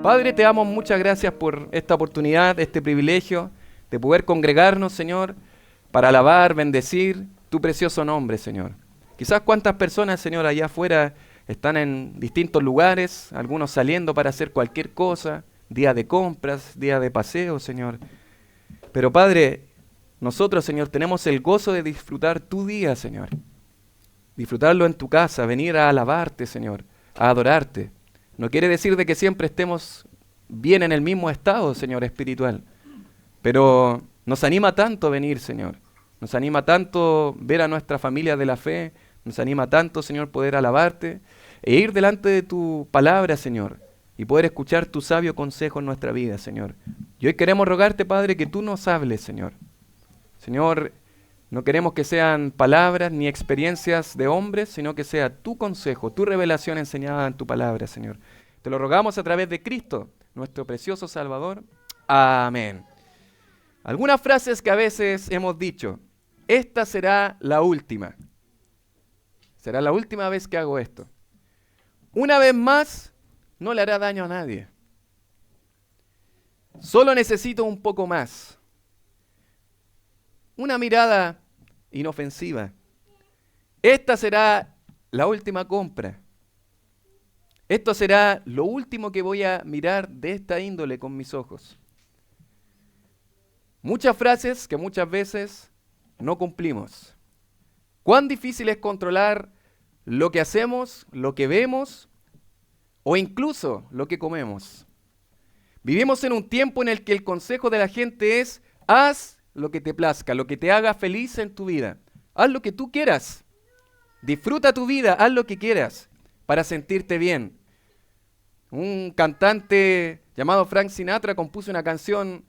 Padre, te damos muchas gracias por esta oportunidad, este privilegio de poder congregarnos, Señor, para alabar, bendecir tu precioso nombre, Señor. Quizás cuántas personas, Señor, allá afuera están en distintos lugares, algunos saliendo para hacer cualquier cosa, día de compras, día de paseo, Señor. Pero Padre, nosotros, Señor, tenemos el gozo de disfrutar tu día, Señor. Disfrutarlo en tu casa, venir a alabarte, Señor, a adorarte. No quiere decir de que siempre estemos bien en el mismo estado, Señor, espiritual. Pero nos anima tanto venir, Señor. Nos anima tanto ver a nuestra familia de la fe. Nos anima tanto, Señor, poder alabarte e ir delante de tu palabra, Señor, y poder escuchar tu sabio consejo en nuestra vida, Señor. Y hoy queremos rogarte, Padre, que tú nos hables, Señor. Señor, no queremos que sean palabras ni experiencias de hombres, sino que sea tu consejo, tu revelación enseñada en tu palabra, Señor. Te lo rogamos a través de Cristo, nuestro precioso Salvador. Amén. Algunas frases que a veces hemos dicho: esta será la última. Será la última vez que hago esto. Una vez más, no le hará daño a nadie. Solo necesito un poco más. Una mirada inofensiva. Esta será la última compra. Esto será lo último que voy a mirar de esta índole con mis ojos. Muchas frases que muchas veces no cumplimos. Cuán difícil es controlar lo que hacemos, lo que vemos o incluso lo que comemos. Vivimos en un tiempo en el que el consejo de la gente es: haz lo que te plazca, lo que te haga feliz en tu vida. Haz lo que tú quieras. Disfruta tu vida, haz lo que quieras para sentirte bien. Un cantante llamado Frank Sinatra compuso una canción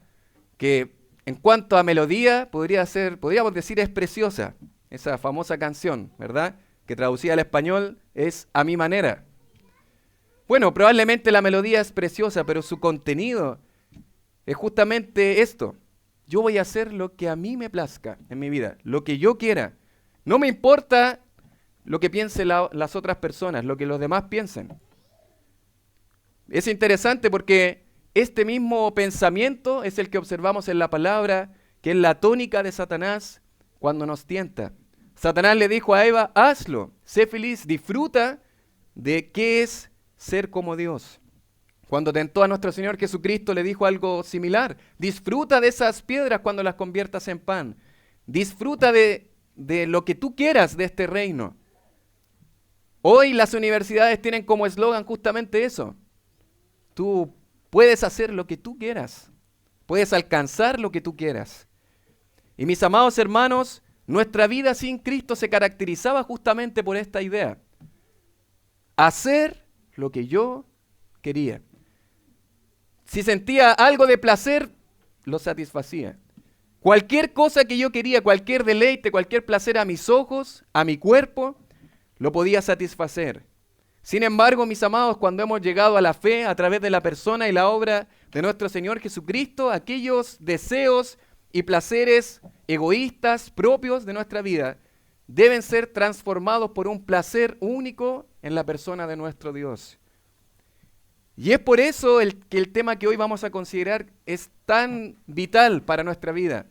que, en cuanto a melodía, podríamos decir es preciosa. Esa famosa canción, ¿verdad? Que traducida al español es A mi manera. Bueno, probablemente la melodía es preciosa, pero su contenido es justamente esto: yo voy a hacer lo que a mí me plazca en mi vida, lo que yo quiera. No me importa lo que piensen las otras personas, lo que los demás piensen. Es interesante porque este mismo pensamiento es el que observamos en la palabra, que es la tónica de Satanás cuando nos tienta. Satanás le dijo a Eva: hazlo, sé feliz, disfruta de qué es ser como Dios. Cuando tentó a nuestro Señor Jesucristo, le dijo algo similar: disfruta de esas piedras cuando las conviertas en pan. Disfruta de lo que tú quieras de este reino. Hoy las universidades tienen como eslogan justamente eso: tú puedes hacer lo que tú quieras, puedes alcanzar lo que tú quieras. Y mis amados hermanos, nuestra vida sin Cristo se caracterizaba justamente por esta idea: hacer lo que yo quería. Si sentía algo de placer, lo satisfacía. Cualquier cosa que yo quería, cualquier deleite, cualquier placer a mis ojos, a mi cuerpo, lo podía satisfacer. Sin embargo, mis amados, cuando hemos llegado a la fe a través de la persona y la obra de nuestro Señor Jesucristo, aquellos deseos y placeres egoístas propios de nuestra vida deben ser transformados por un placer único en la persona de nuestro Dios. Y es por eso que el tema que hoy vamos a considerar es tan vital para nuestra vida.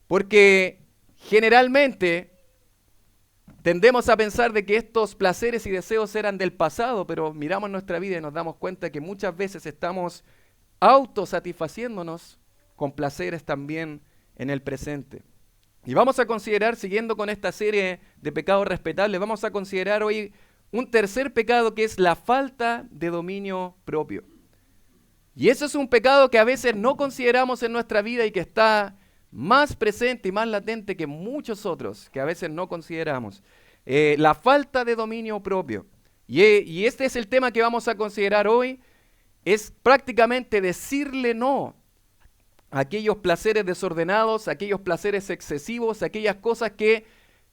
Porque generalmente tendemos a pensar de que estos placeres y deseos eran del pasado, pero miramos nuestra vida y nos damos cuenta que muchas veces estamos autosatisfaciéndonos con placeres también en el presente. Y vamos a considerar, siguiendo con esta serie de pecados respetables, vamos a considerar hoy un tercer pecado, que es la falta de dominio propio. Y eso es un pecado que a veces no consideramos en nuestra vida y que está más presente y más latente que muchos otros que a veces no consideramos. La falta de dominio propio. Y este es el tema que vamos a considerar hoy. Es prácticamente decirle no a aquellos placeres desordenados, a aquellos placeres excesivos, a aquellas cosas que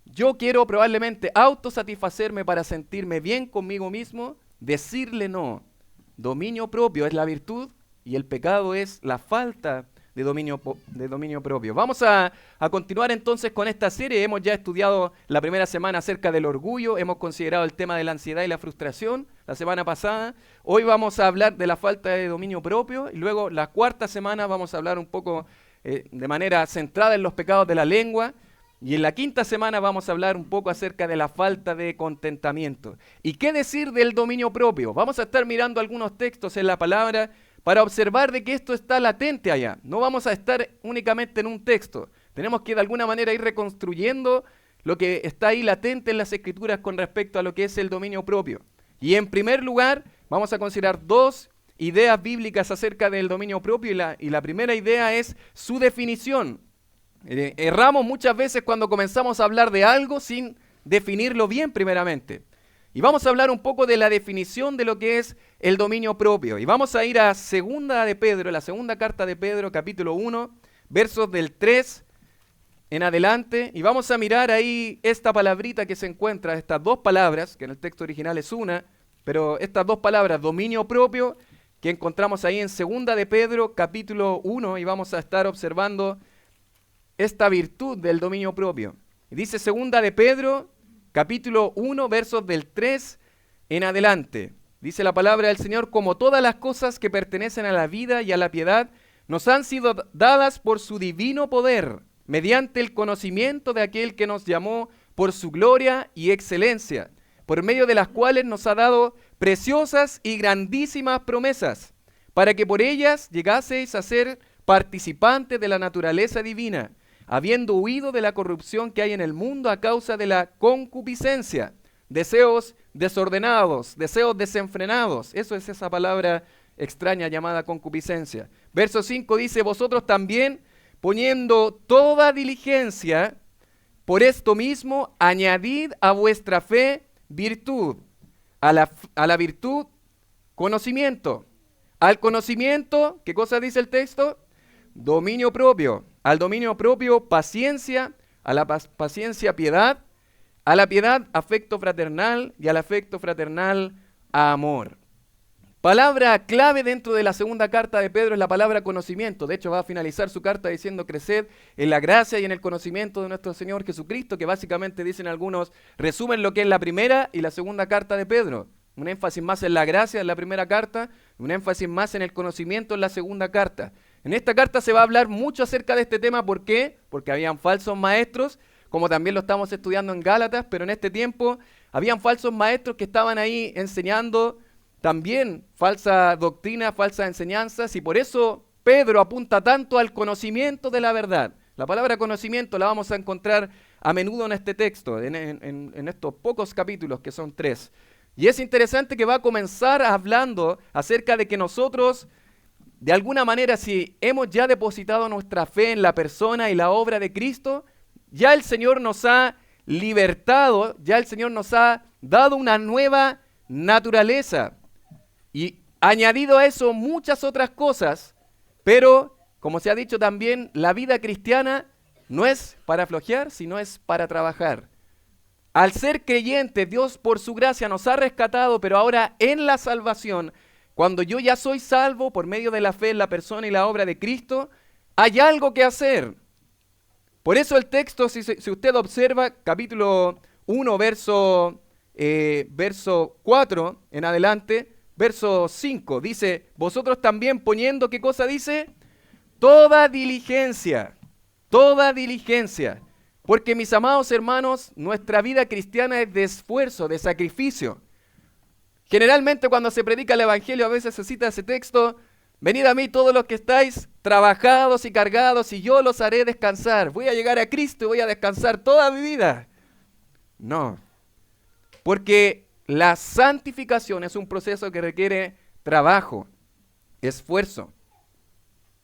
yo quiero probablemente autosatisfacerme para sentirme bien conmigo mismo. Decirle no. Dominio propio es la virtud y el pecado es la falta de dominio propio. Vamos a continuar entonces con esta serie. Hemos ya estudiado la primera semana acerca del orgullo, hemos considerado el tema de la ansiedad y la frustración la semana pasada. Hoy vamos a hablar de la falta de dominio propio y luego la cuarta semana vamos a hablar un poco de manera centrada en los pecados de la lengua. Y en la quinta semana vamos a hablar un poco acerca de la falta de contentamiento. ¿Y qué decir del dominio propio? Vamos a estar mirando algunos textos en la palabra para observar de que esto está latente allá. No vamos a estar únicamente en un texto. Tenemos que de alguna manera ir reconstruyendo lo que está ahí latente en las Escrituras con respecto a lo que es el dominio propio. Y en primer lugar, vamos a considerar dos ideas bíblicas acerca del dominio propio y la primera idea es su definición. Erramos muchas veces cuando comenzamos a hablar de algo sin definirlo bien primeramente. Y vamos a hablar un poco de la definición de lo que es el dominio propio. Y vamos a ir a segunda de Pedro, la segunda carta de Pedro, capítulo 1, versos del 3 en adelante. Y vamos a mirar ahí esta palabrita que se encuentra, estas dos palabras, que en el texto original es una, pero estas dos palabras, dominio propio, que encontramos ahí en segunda de Pedro, capítulo 1, y vamos a estar observando esta virtud del dominio propio. Y dice segunda de Pedro, capítulo 1, versos del 3 en adelante. Dice la palabra del Señor: como todas las cosas que pertenecen a la vida y a la piedad, nos han sido dadas por su divino poder, mediante el conocimiento de aquel que nos llamó por su gloria y excelencia, por medio de las cuales nos ha dado preciosas y grandísimas promesas, para que por ellas llegaseis a ser participantes de la naturaleza divina, habiendo huido de la corrupción que hay en el mundo a causa de la concupiscencia, deseos desordenados, deseos desenfrenados. Eso es esa palabra extraña llamada concupiscencia. Verso 5 dice: vosotros también, poniendo toda diligencia, por esto mismo, añadid a vuestra fe virtud, a la virtud conocimiento, al conocimiento, ¿qué cosa dice el texto? Dominio propio, al dominio propio paciencia, a la paciencia piedad, a la piedad afecto fraternal y al afecto fraternal amor. Palabra clave dentro de la segunda carta de Pedro es la palabra conocimiento. De hecho va a finalizar su carta diciendo: creced en la gracia y en el conocimiento de nuestro Señor Jesucristo, que básicamente dicen algunos, resumen lo que es la primera y la segunda carta de Pedro. Un énfasis más en la gracia en la primera carta, un énfasis más en el conocimiento en la segunda carta. En esta carta se va a hablar mucho acerca de este tema. ¿Por qué? Porque habían falsos maestros, como también lo estamos estudiando en Gálatas, pero en este tiempo habían falsos maestros que estaban ahí enseñando también falsa doctrina, falsas enseñanzas, y por eso Pedro apunta tanto al conocimiento de la verdad. La palabra conocimiento la vamos a encontrar a menudo en este texto, en estos pocos capítulos que son 3. Y es interesante que va a comenzar hablando acerca de que nosotros, de alguna manera, si hemos ya depositado nuestra fe en la persona y la obra de Cristo, ya el Señor nos ha libertado, ya el Señor nos ha dado una nueva naturaleza y añadido a eso muchas otras cosas, pero como se ha dicho también, la vida cristiana no es para flojear, sino es para trabajar. Al ser creyentes, Dios por su gracia nos ha rescatado, pero ahora en la salvación, cuando yo ya soy salvo por medio de la fe en la persona y la obra de Cristo, hay algo que hacer. Por eso el texto, si usted observa, capítulo 1, verso 4 en adelante, verso 5, dice: vosotros también poniendo, ¿qué cosa dice? Toda diligencia, porque mis amados hermanos, nuestra vida cristiana es de esfuerzo, de sacrificio. Generalmente cuando se predica el evangelio a veces se cita ese texto: venid a mí todos los que estáis trabajados y cargados y yo los haré descansar. Voy a llegar a Cristo y voy a descansar toda mi vida. No, porque la santificación es un proceso que requiere trabajo, esfuerzo.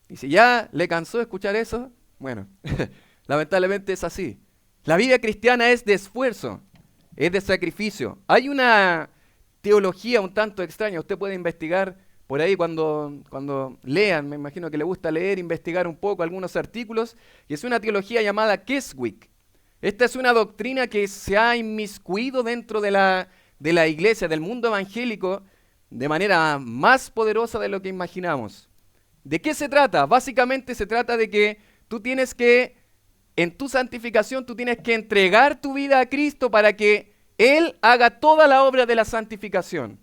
Y si ya le cansó escuchar eso, bueno, lamentablemente es así. La vida cristiana es de esfuerzo, es de sacrificio. Hay una teología un tanto extraña, usted puede investigar por ahí cuando lean, me imagino que le gusta leer, investigar un poco algunos artículos, y es una teología llamada Keswick. Esta es una doctrina que se ha inmiscuido dentro de la iglesia, del mundo evangélico, de manera más poderosa de lo que imaginamos. ¿De qué se trata? Básicamente se trata de que tú tienes que, en tu santificación, tú tienes que entregar tu vida a Cristo para que Él haga toda la obra de la santificación.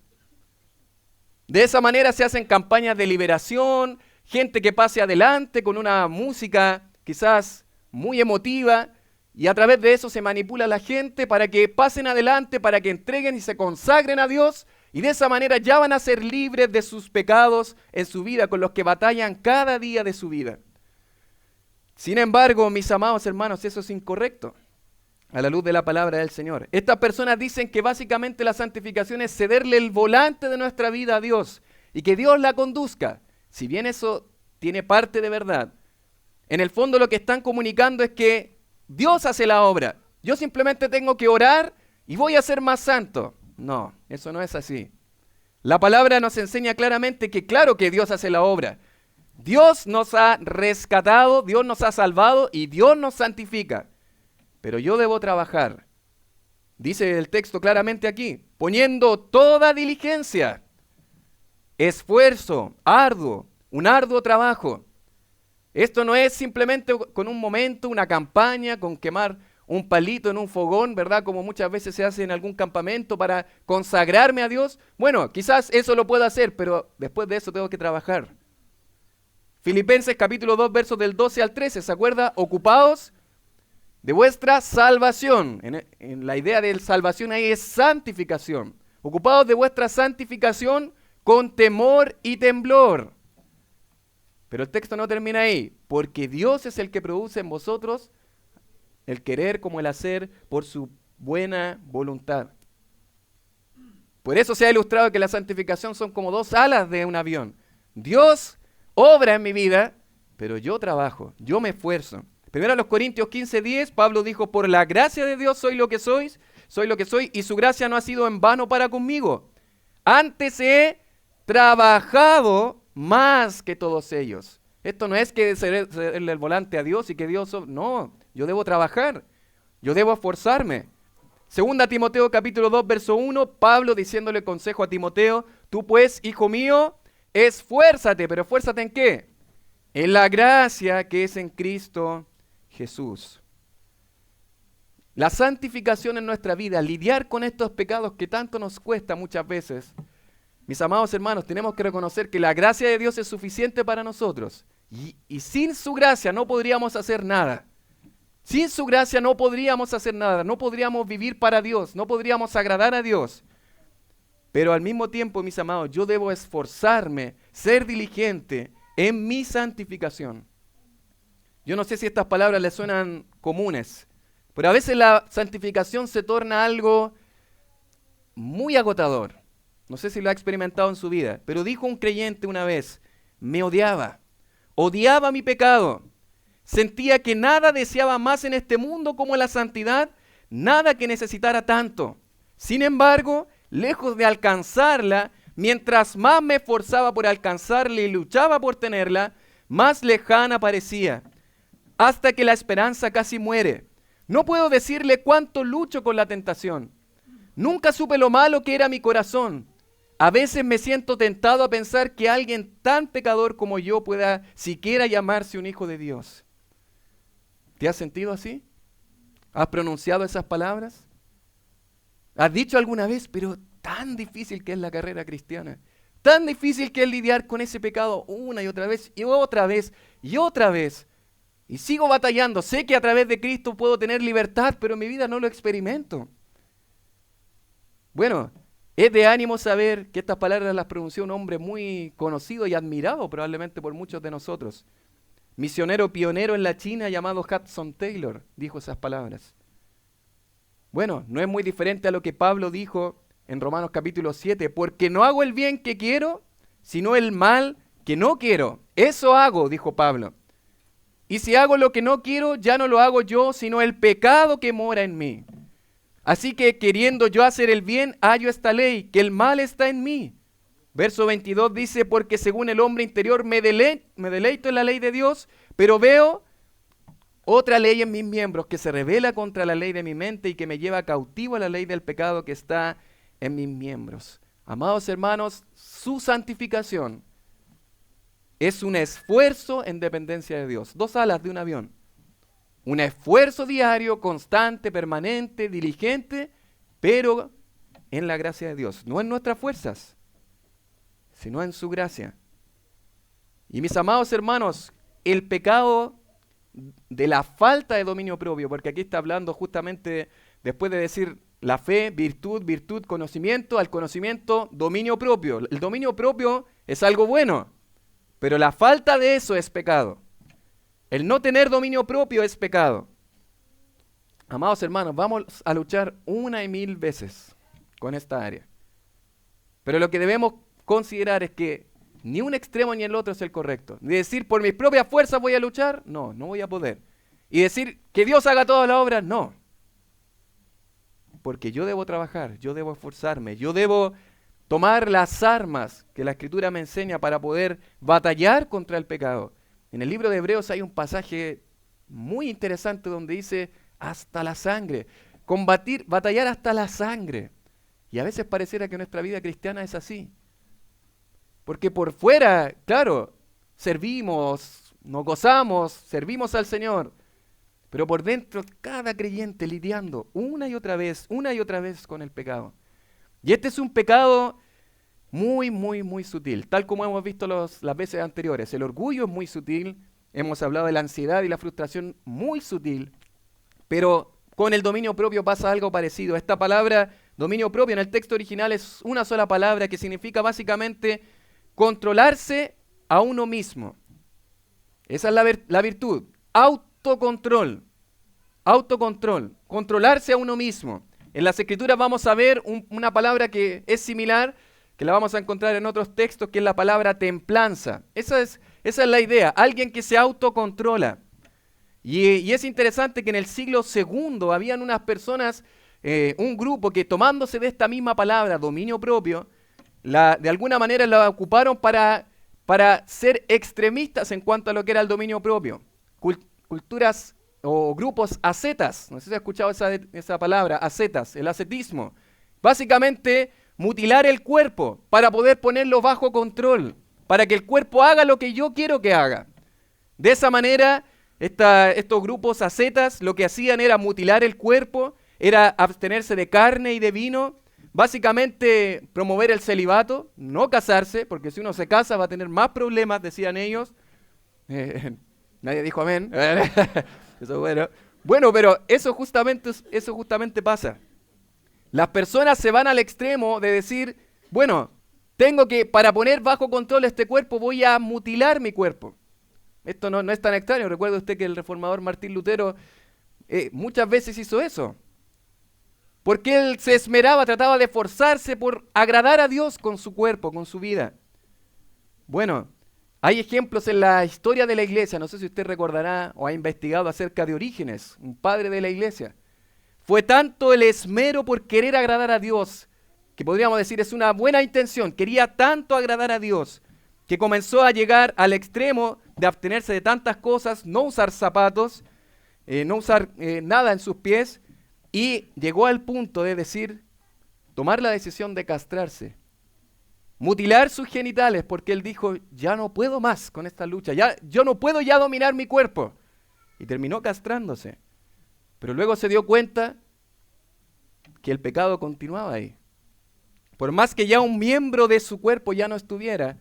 De esa manera se hacen campañas de liberación, gente que pase adelante con una música quizás muy emotiva, y a través de eso se manipula a la gente para que pasen adelante, para que entreguen y se consagren a Dios, y de esa manera ya van a ser libres de sus pecados en su vida, con los que batallan cada día de su vida. Sin embargo, mis amados hermanos, eso es incorrecto a la luz de la palabra del Señor. Estas personas dicen que básicamente la santificación es cederle el volante de nuestra vida a Dios y que Dios la conduzca. Si bien eso tiene parte de verdad, en el fondo lo que están comunicando es que Dios hace la obra. Yo simplemente tengo que orar y voy a ser más santo. No, eso no es así. La palabra nos enseña claramente que claro que Dios hace la obra. Dios nos ha rescatado, Dios nos ha salvado y Dios nos santifica. Pero yo debo trabajar. Dice el texto claramente aquí, poniendo toda diligencia, esfuerzo, arduo, un arduo trabajo. Esto no es simplemente con un momento, una campaña, con quemar un palito en un fogón, ¿verdad? Como muchas veces se hace en algún campamento para consagrarme a Dios. Bueno, quizás eso lo pueda hacer, pero después de eso tengo que trabajar. Filipenses capítulo 2, versos del 12 al 13, ¿se acuerda? Ocupados de vuestra salvación. En la idea de salvación ahí es santificación. Ocupados de vuestra santificación con temor y temblor. Pero el texto no termina ahí, porque Dios es el que produce en vosotros el querer como el hacer por su buena voluntad. Por eso se ha ilustrado que la santificación son como dos alas de un avión. Dios obra en mi vida, pero yo trabajo, yo me esfuerzo. Primero a los Corintios 15:10, Pablo dijo, por la gracia de Dios soy lo que soy, y su gracia no ha sido en vano para conmigo. Antes he trabajado más que todos ellos. Esto no es que cederle el volante a Dios y que Dios... No, yo debo trabajar, yo debo esforzarme. Segunda Timoteo capítulo 2, verso 1, Pablo diciéndole consejo a Timoteo, tú pues, hijo mío, esfuérzate, pero esfuérzate ¿en qué? En la gracia que es en Cristo Jesús. La santificación en nuestra vida, lidiar con estos pecados que tanto nos cuesta muchas veces. Mis amados hermanos, tenemos que reconocer que la gracia de Dios es suficiente para nosotros. Y sin su gracia no podríamos hacer nada. Sin su gracia no podríamos hacer nada. No podríamos vivir para Dios. No podríamos agradar a Dios. Pero al mismo tiempo, mis amados, yo debo esforzarme, ser diligente en mi santificación. Yo no sé si estas palabras les suenan comunes, pero a veces la santificación se torna algo muy agotador. No sé si lo ha experimentado en su vida, pero dijo un creyente una vez, me odiaba mi pecado, sentía que nada deseaba más en este mundo como la santidad, nada que necesitara tanto. Sin embargo, lejos de alcanzarla, mientras más me esforzaba por alcanzarla y luchaba por tenerla, más lejana parecía, hasta que la esperanza casi muere. No puedo decirle cuánto lucho con la tentación. Nunca supe lo malo que era mi corazón. A veces me siento tentado a pensar que alguien tan pecador como yo pueda siquiera llamarse un hijo de Dios. ¿Te has sentido así? ¿Has pronunciado esas palabras? ¿Has dicho alguna vez, pero tan difícil que es la carrera cristiana? Tan difícil que es lidiar con ese pecado una y otra vez y otra vez y otra vez. Y sigo batallando. Sé que a través de Cristo puedo tener libertad, pero en mi vida no lo experimento. Bueno, es de ánimo saber que estas palabras las pronunció un hombre muy conocido y admirado probablemente por muchos de nosotros. Misionero pionero en la China llamado Hudson Taylor dijo esas palabras. Bueno, no es muy diferente a lo que Pablo dijo en Romanos capítulo 7, porque no hago el bien que quiero, sino el mal que no quiero. Eso hago, dijo Pablo. Y si hago lo que no quiero, ya no lo hago yo, sino el pecado que mora en mí. Así que queriendo yo hacer el bien, hallo esta ley, que el mal está en mí. Verso 22 dice, porque según el hombre interior me deleito en la ley de Dios, pero veo otra ley en mis miembros que se rebela contra la ley de mi mente y que me lleva cautivo a la ley del pecado que está en mis miembros. Amados hermanos, su santificación es un esfuerzo en dependencia de Dios. Dos alas de un avión. Un esfuerzo diario, constante, permanente, diligente, pero en la gracia de Dios. No en nuestras fuerzas, sino en su gracia. Y mis amados hermanos, el pecado de la falta de dominio propio, porque aquí está hablando justamente, después de decir la fe, virtud, conocimiento, al conocimiento, dominio propio. El dominio propio es algo bueno, pero la falta de eso es pecado. El no tener dominio propio es pecado. Amados hermanos, vamos a luchar una y mil veces con esta área. Pero lo que debemos considerar es que ni un extremo ni el otro es el correcto. Ni decir, por mis propias fuerzas voy a luchar, no voy a poder. Y decir, que Dios haga toda la obra, no. Porque yo debo trabajar, yo debo esforzarme, yo debo tomar las armas que la Escritura me enseña para poder batallar contra el pecado. En el libro de Hebreos hay un pasaje muy interesante donde dice, hasta la sangre, batallar hasta la sangre. Y a veces pareciera que nuestra vida cristiana es así. Porque por fuera, claro, servimos, nos gozamos, servimos al Señor. Pero por dentro, cada creyente lidiando una y otra vez con el pecado. Y este es un pecado muy, muy, muy sutil, tal como hemos visto las veces anteriores. El orgullo es muy sutil, hemos hablado de la ansiedad y la frustración muy sutil, pero con el dominio propio pasa algo parecido. Esta palabra, dominio propio, en el texto original es una sola palabra que significa básicamente controlarse a uno mismo. Esa es la virtud. Autocontrol, controlarse a uno mismo. En las Escrituras vamos a ver una palabra que es similar, que la vamos a encontrar en otros textos, que es la palabra templanza. Esa es la idea, alguien que se autocontrola. Y es interesante que en el siglo II habían unas personas, un grupo que tomándose de esta misma palabra, dominio propio, de alguna manera la ocuparon para ser extremistas en cuanto a lo que era el dominio propio. Culturas o grupos ascetas, no sé si has escuchado esa palabra, ascetas, el ascetismo. Básicamente, mutilar el cuerpo para poder ponerlo bajo control, para que el cuerpo haga lo que yo quiero que haga. De esa manera, estos grupos ascetas lo que hacían era mutilar el cuerpo, era abstenerse de carne y de vino, básicamente promover el celibato, no casarse, porque si uno se casa va a tener más problemas, decían ellos. Nadie dijo amén. Eso es bueno. Bueno, pero eso justamente pasa. Las personas se van al extremo de decir, bueno, para poner bajo control este cuerpo, voy a mutilar mi cuerpo. Esto no es tan extraño. Recuerda usted que el reformador Martín Lutero muchas veces hizo eso. Porque él se esmeraba, trataba de esforzarse por agradar a Dios con su cuerpo, con su vida. Bueno, hay ejemplos en la historia de la iglesia. No sé si usted recordará o ha investigado acerca de Orígenes, un padre de la iglesia. Fue tanto el esmero por querer agradar a Dios, que podríamos decir es una buena intención, quería tanto agradar a Dios, que comenzó a llegar al extremo de abstenerse de tantas cosas, no usar zapatos, no usar nada en sus pies, y llegó al punto de tomar la decisión de castrarse, mutilar sus genitales, porque él dijo, ya no puedo más con esta lucha, yo no puedo ya dominar mi cuerpo, y terminó castrándose. Pero luego se dio cuenta que el pecado continuaba ahí. Por más que ya un miembro de su cuerpo ya no estuviera,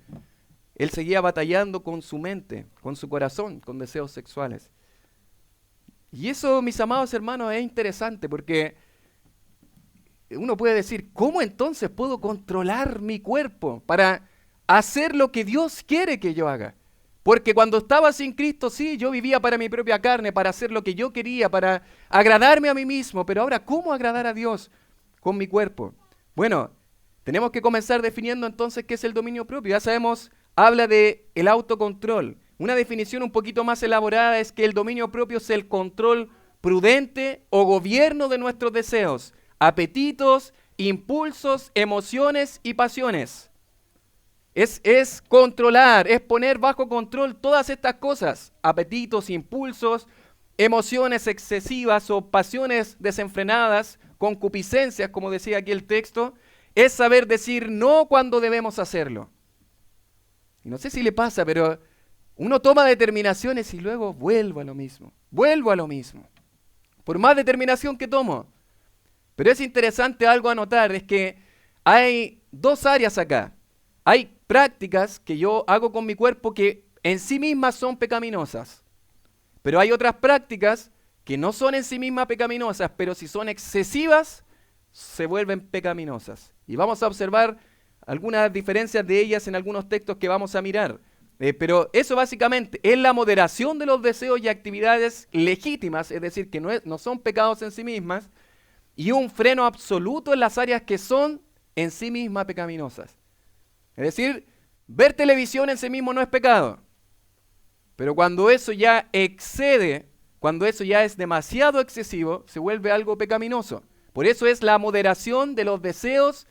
él seguía batallando con su mente, con su corazón, con deseos sexuales. Y eso, mis amados hermanos, es interesante porque uno puede decir, ¿cómo entonces puedo controlar mi cuerpo para hacer lo que Dios quiere que yo haga? Porque cuando estaba sin Cristo, sí, yo vivía para mi propia carne, para hacer lo que yo quería, para agradarme a mí mismo. Pero ahora, ¿cómo agradar a Dios con mi cuerpo? Bueno, tenemos que comenzar definiendo entonces qué es el dominio propio. Ya sabemos, habla de el autocontrol. Una definición un poquito más elaborada es que el dominio propio es el control prudente o gobierno de nuestros deseos, apetitos, impulsos, emociones y pasiones. Es controlar, es poner bajo control todas estas cosas, apetitos, impulsos, emociones excesivas o pasiones desenfrenadas, concupiscencias, como decía aquí el texto, es saber decir no cuando debemos hacerlo. Y no sé si le pasa, pero uno toma determinaciones y luego vuelvo a lo mismo. Vuelvo a lo mismo. Por más determinación que tomo. Pero es interesante algo a notar, es que hay dos áreas acá. Hay prácticas que yo hago con mi cuerpo que en sí mismas son pecaminosas. Pero hay otras prácticas que no son en sí mismas pecaminosas, pero si son excesivas, se vuelven pecaminosas. Y vamos a observar algunas diferencias de ellas en algunos textos que vamos a mirar. Pero eso básicamente es la moderación de los deseos y actividades legítimas, es decir, que no son pecados en sí mismas, y un freno absoluto en las áreas que son en sí mismas pecaminosas. Es decir, ver televisión en sí mismo no es pecado, pero cuando eso ya excede, cuando eso ya es demasiado excesivo, se vuelve algo pecaminoso. Por eso es la moderación de los deseos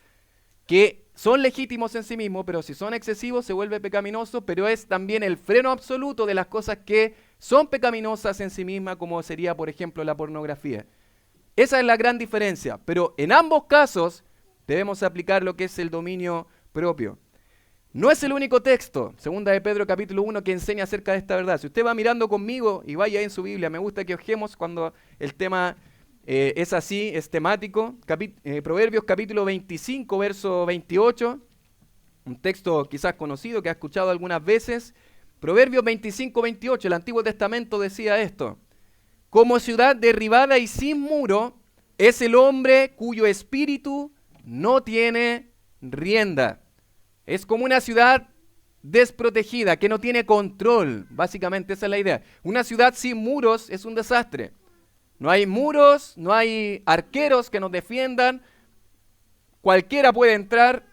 que son legítimos en sí mismos, pero si son excesivos se vuelve pecaminoso, pero es también el freno absoluto de las cosas que son pecaminosas en sí mismas, como sería, por ejemplo, la pornografía. Esa es la gran diferencia, pero en ambos casos debemos aplicar lo que es el dominio propio. No es el único texto, segunda de Pedro capítulo 1, que enseña acerca de esta verdad. Si usted va mirando conmigo y vaya en su Biblia, me gusta que ojemos cuando el tema es así, es temático. Proverbios capítulo 25, verso 28, un texto quizás conocido que ha escuchado algunas veces. Proverbios 25, 28, el Antiguo Testamento decía esto: como ciudad derribada y sin muro es el hombre cuyo espíritu no tiene rienda. Es como una ciudad desprotegida, que no tiene control. Básicamente esa es la idea. Una ciudad sin muros es un desastre. No hay muros, no hay arqueros que nos defiendan. Cualquiera puede entrar,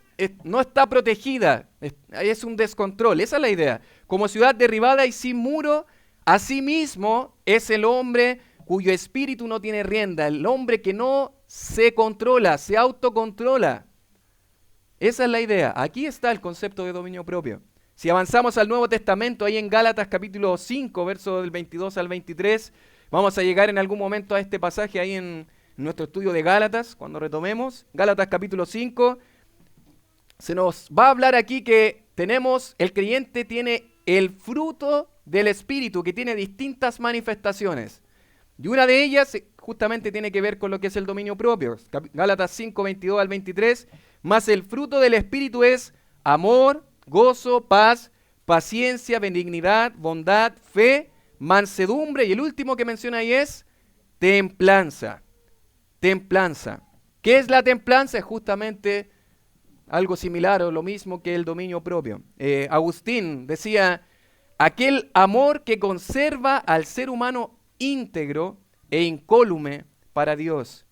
no está protegida. Es un descontrol. Esa es la idea. Como ciudad derribada y sin muro, asimismo es el hombre cuyo espíritu no tiene rienda. El hombre que no se controla, se autocontrola. Esa es la idea. Aquí está el concepto de dominio propio. Si avanzamos al Nuevo Testamento, ahí en Gálatas capítulo 5, verso del 22 al 23, vamos a llegar en algún momento a este pasaje ahí en nuestro estudio de Gálatas, cuando retomemos. Gálatas capítulo 5, se nos va a hablar aquí que el creyente tiene el fruto del Espíritu, que tiene distintas manifestaciones. Y una de ellas justamente tiene que ver con lo que es el dominio propio. Gálatas 5, 22 al 23. Mas el fruto del Espíritu es amor, gozo, paz, paciencia, benignidad, bondad, fe, mansedumbre. Y el último que menciona ahí es templanza. Templanza. ¿Qué es la templanza? Es justamente algo similar o lo mismo que el dominio propio. Agustín decía: aquel amor que conserva al ser humano íntegro e incólume para Dios.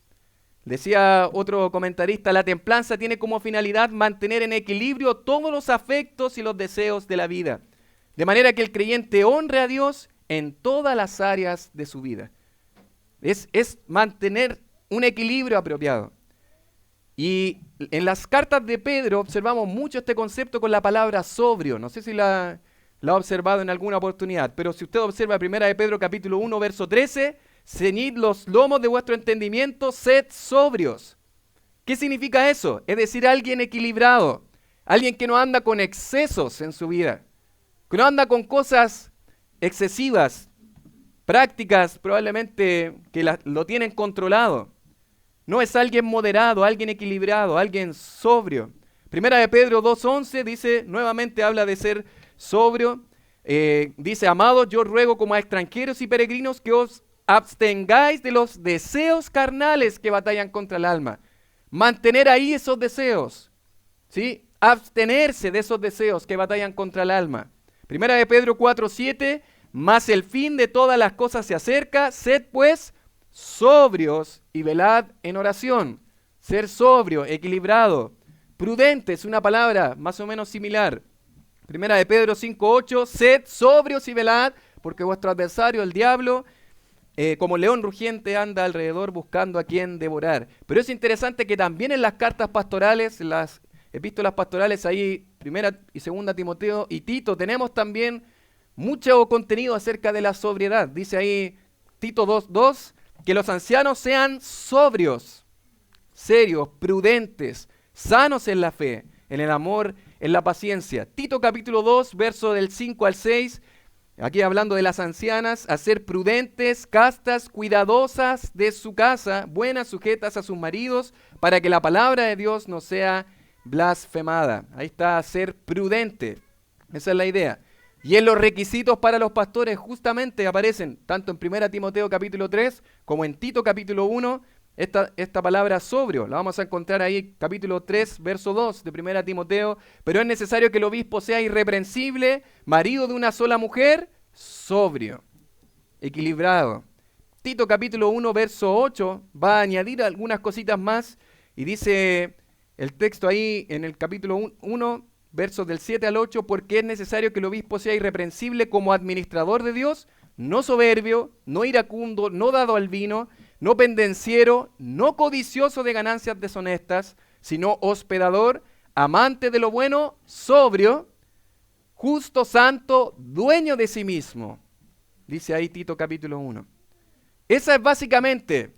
Decía otro comentarista: la templanza tiene como finalidad mantener en equilibrio todos los afectos y los deseos de la vida, de manera que el creyente honre a Dios en todas las áreas de su vida. Es mantener un equilibrio apropiado. Y en las cartas de Pedro observamos mucho este concepto con la palabra sobrio. No sé si la ha observado en alguna oportunidad, pero si usted observa 1 de Pedro capítulo 1, verso 13, ceñid los lomos de vuestro entendimiento, sed sobrios. ¿Qué significa eso? Es decir, alguien equilibrado, alguien que no anda con excesos en su vida, que no anda con cosas excesivas, prácticas probablemente que lo tienen controlado. No, es alguien moderado, alguien equilibrado, alguien sobrio. 1 de Pedro 2:11 dice, nuevamente habla de ser sobrio. Dice: amados, yo ruego como a extranjeros y peregrinos que os abstengáis de los deseos carnales que batallan contra el alma. Mantener ahí esos deseos, ¿sí? Abstenerse de esos deseos que batallan contra el alma. 1 de Pedro 4:7, mas el fin de todas las cosas se acerca, sed pues sobrios y velad en oración. Ser sobrio, equilibrado. Prudente es una palabra más o menos similar. 1 de Pedro 5:8, sed sobrios y velad, porque vuestro adversario, el diablo, como león rugiente, anda alrededor buscando a quien devorar. Pero es interesante que también en las cartas pastorales, en las epístolas pastorales, ahí 1 y 2 Timoteo y Tito, tenemos también mucho contenido acerca de la sobriedad. Dice ahí Tito 2:2, que los ancianos sean sobrios, serios, prudentes, sanos en la fe, en el amor, en la paciencia. Tito capítulo 2, verso del 5 al 6, aquí hablando de las ancianas, a ser prudentes, castas, cuidadosas de su casa, buenas, sujetas a sus maridos, para que la palabra de Dios no sea blasfemada. Ahí está, a ser prudente. Esa es la idea. Y en los requisitos para los pastores justamente aparecen, tanto en 1 Timoteo capítulo 3, como en Tito capítulo 1, esta palabra sobrio. La vamos a encontrar ahí, capítulo 3, verso 2 de 1 Timoteo. Pero es necesario que el obispo sea irreprensible, marido de una sola mujer, sobrio, equilibrado. Tito capítulo 1, verso 8, va a añadir algunas cositas más, y dice el texto ahí en el capítulo 1, versos del 7 al 8, porque es necesario que el obispo sea irreprensible como administrador de Dios, no soberbio, no iracundo, no dado al vino, no pendenciero, no codicioso de ganancias deshonestas, sino hospedador, amante de lo bueno, sobrio, justo, santo, dueño de sí mismo. Dice ahí Tito capítulo 1. Esa es básicamente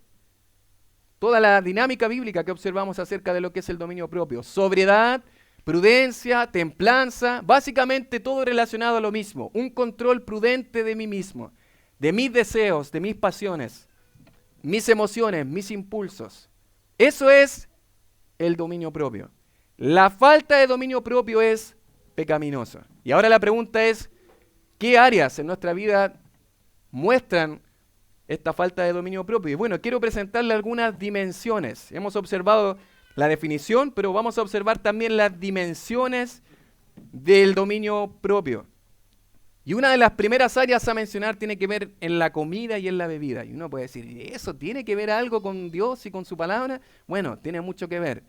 toda la dinámica bíblica que observamos acerca de lo que es el dominio propio. Sobriedad, prudencia, templanza, básicamente todo relacionado a lo mismo. Un control prudente de mí mismo, de mis deseos, de mis pasiones, mis emociones, mis impulsos. Eso es el dominio propio. La falta de dominio propio es pecaminosa. Y ahora la pregunta es, ¿qué áreas en nuestra vida muestran esta falta de dominio propio? Y bueno, quiero presentarle algunas dimensiones. Hemos observado la definición, pero vamos a observar también las dimensiones del dominio propio. Y una de las primeras áreas a mencionar tiene que ver en la comida y en la bebida. Y uno puede decir, ¿eso tiene que ver algo con Dios y con su palabra? Bueno, tiene mucho que ver.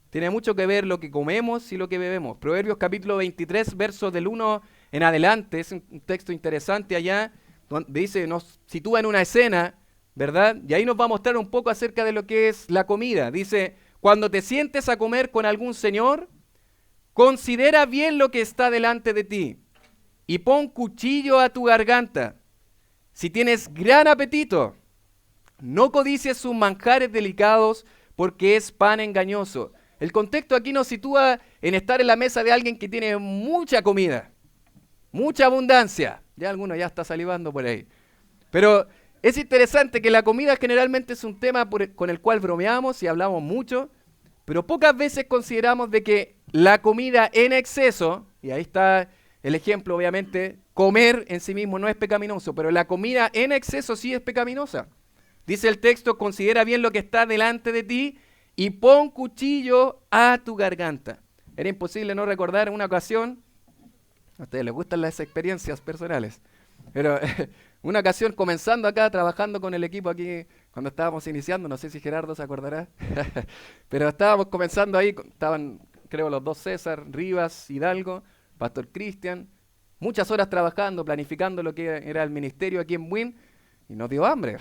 Tiene mucho que ver lo que comemos y lo que bebemos. Proverbios capítulo 23, versos del 1 en adelante, es un texto interesante allá, donde dice, nos sitúa en una escena, ¿verdad? Y ahí nos va a mostrar un poco acerca de lo que es la comida. Dice, cuando te sientes a comer con algún señor, considera bien lo que está delante de ti y pon cuchillo a tu garganta. Si tienes gran apetito, no codicies sus manjares delicados, porque es pan engañoso. El contexto aquí nos sitúa en estar en la mesa de alguien que tiene mucha comida, mucha abundancia. Ya alguno ya está salivando por ahí. Pero es interesante que la comida generalmente es un tema con el cual bromeamos y hablamos mucho, pero pocas veces consideramos de que la comida en exceso, y ahí está el ejemplo obviamente, comer en sí mismo no es pecaminoso, pero la comida en exceso sí es pecaminosa. Dice el texto, considera bien lo que está delante de ti y pon cuchillo a tu garganta. Era imposible no recordar una ocasión, a ustedes les gustan las experiencias personales, pero una ocasión comenzando acá, trabajando con el equipo aquí, cuando estábamos iniciando, no sé si Gerardo se acordará, pero estábamos comenzando ahí, estaban creo los dos César, Rivas, Hidalgo, Pastor Cristian, muchas horas trabajando, planificando lo que era el ministerio aquí en Buin, y nos dio hambre.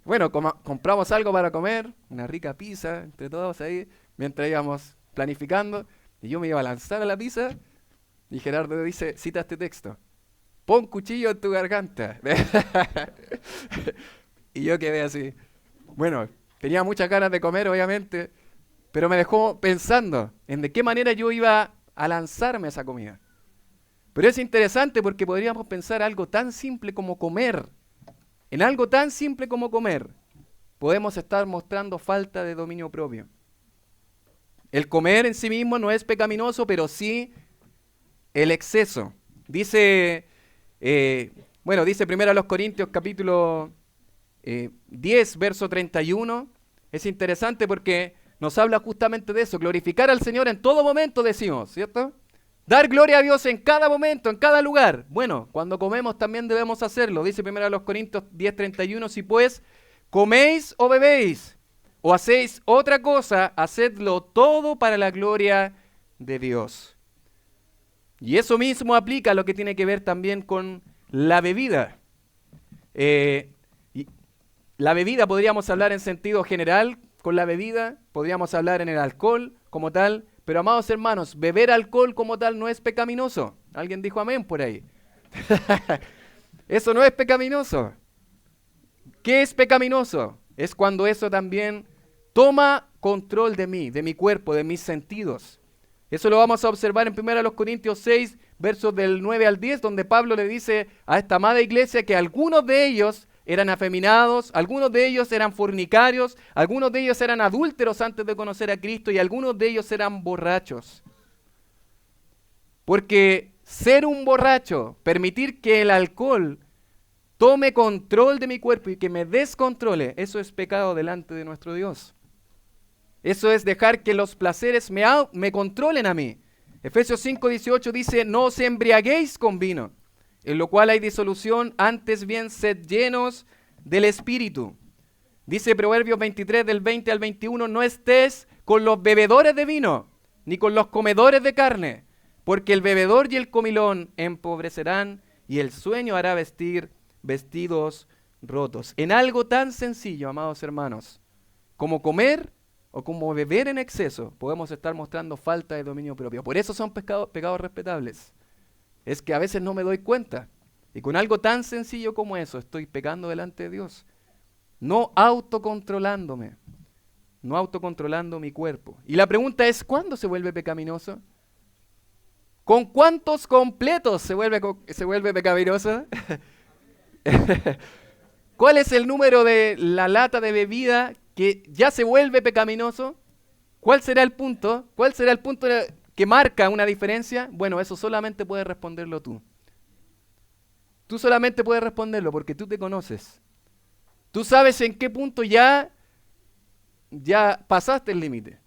Bueno, compramos algo para comer, una rica pizza, entre todos ahí, mientras íbamos planificando, y yo me iba a lanzar a la pizza, y Gerardo dice, cita este texto, pon cuchillo en tu garganta. Y yo quedé así. Bueno, tenía muchas ganas de comer, obviamente, pero me dejó pensando en de qué manera yo iba a lanzarme a esa comida. Pero es interesante porque podríamos pensar algo tan simple como comer. En algo tan simple como comer, podemos estar mostrando falta de dominio propio. El comer en sí mismo no es pecaminoso, pero sí el exceso. Dice 1 Corintios capítulo 10, verso 31. Es interesante porque nos habla justamente de eso. Glorificar al Señor en todo momento, decimos, ¿cierto? Dar gloria a Dios en cada momento, en cada lugar. Bueno, cuando comemos también debemos hacerlo. Dice 1 Corintios 10:31, si pues coméis o bebéis o hacéis otra cosa, hacedlo todo para la gloria de Dios. Y eso mismo aplica a lo que tiene que ver también con la bebida. La bebida podríamos hablar en sentido general con la bebida, podríamos hablar en el alcohol como tal, pero amados hermanos, beber alcohol como tal no es pecaminoso. ¿Alguien dijo amén por ahí? Eso no es pecaminoso. ¿Qué es pecaminoso? Es cuando eso también toma control de mí, de mi cuerpo, de mis sentidos. Eso lo vamos a observar en 1 Corintios 6, versos del 9 al 10, donde Pablo le dice a esta amada iglesia que algunos de ellos eran afeminados, algunos de ellos eran fornicarios, algunos de ellos eran adúlteros antes de conocer a Cristo y algunos de ellos eran borrachos. Porque ser un borracho, permitir que el alcohol tome control de mi cuerpo y que me descontrole, eso es pecado delante de nuestro Dios. Eso es dejar que los placeres me controlen a mí. Efesios 5:18 dice, no os embriaguéis con vino, en lo cual hay disolución, antes bien sed llenos del Espíritu. Dice Proverbios 23 del 20 al 21, no estés con los bebedores de vino, ni con los comedores de carne, porque el bebedor y el comilón empobrecerán y el sueño hará vestir vestidos rotos. En algo tan sencillo, amados hermanos, como comer o como beber en exceso, podemos estar mostrando falta de dominio propio. Por eso son pecados respetables. Es que a veces no me doy cuenta. Y con algo tan sencillo como eso, estoy pecando delante de Dios. No autocontrolándome. No autocontrolando mi cuerpo. Y la pregunta es, ¿cuándo se vuelve pecaminoso? ¿Con cuántos completos se vuelve pecaminoso? ¿Cuál es el número de la lata de bebida que ya se vuelve pecaminoso? ¿Cuál será el punto? ¿Cuál será el punto que marca una diferencia? Bueno, eso solamente puedes responderlo tú. Tú solamente puedes responderlo porque tú te conoces. Tú sabes en qué punto ya pasaste el límite.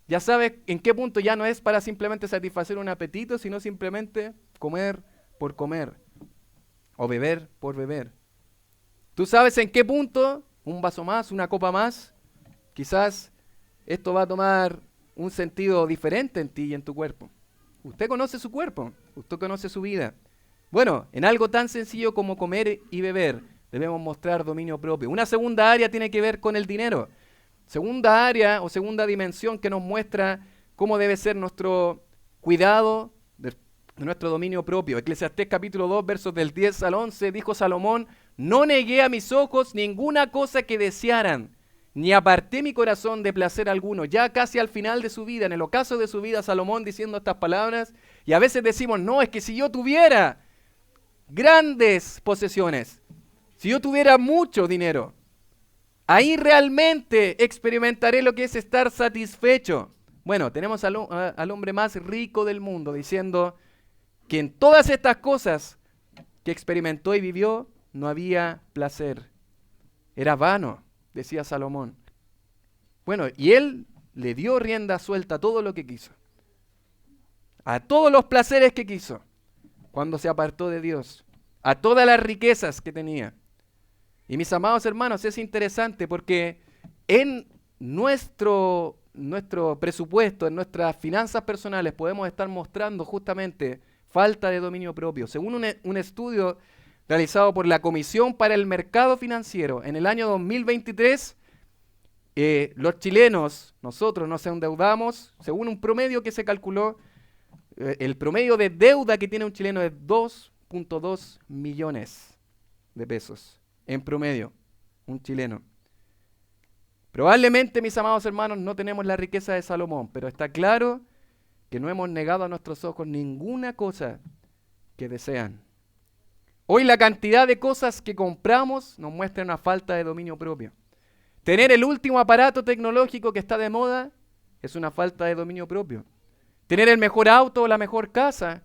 Ya sabes en qué punto ya no es para simplemente satisfacer un apetito, sino simplemente comer por comer o beber por beber. Tú sabes en qué punto un vaso más, una copa más, quizás esto va a tomar un sentido diferente en ti y en tu cuerpo. Usted conoce su cuerpo, usted conoce su vida. Bueno, en algo tan sencillo como comer y beber, debemos mostrar dominio propio. Una segunda área tiene que ver con el dinero. Segunda área o segunda dimensión que nos muestra cómo debe ser nuestro cuidado de nuestro dominio propio. Eclesiastés capítulo 2, versos del 10 al 11, dijo Salomón, no negué a mis ojos ninguna cosa que desearan, ni aparté mi corazón de placer alguno. Ya casi al final de su vida, en el ocaso de su vida, Salomón diciendo estas palabras, y a veces decimos, no, es que si yo tuviera grandes posesiones, si yo tuviera mucho dinero, ahí realmente experimentaré lo que es estar satisfecho. Bueno, tenemos al hombre más rico del mundo diciendo que en todas estas cosas que experimentó y vivió, no había placer. Era vano, decía Salomón. Bueno, y él le dio rienda suelta a todo lo que quiso. A todos los placeres que quiso, cuando se apartó de Dios. A todas las riquezas que tenía. Y mis amados hermanos, es interesante porque en nuestro presupuesto, en nuestras finanzas personales, podemos estar mostrando justamente falta de dominio propio. Según un estudio realizado por la Comisión para el Mercado Financiero, en el año 2023, los chilenos, nosotros nos endeudamos, según un promedio que se calculó, el promedio de deuda que tiene un chileno es 2.2 millones de pesos. En promedio, un chileno. Probablemente, mis amados hermanos, no tenemos la riqueza de Salomón, pero está claro que no hemos negado a nuestros ojos ninguna cosa que desean. Hoy la cantidad de cosas que compramos nos muestra una falta de dominio propio. Tener el último aparato tecnológico que está de moda es una falta de dominio propio. Tener el mejor auto o la mejor casa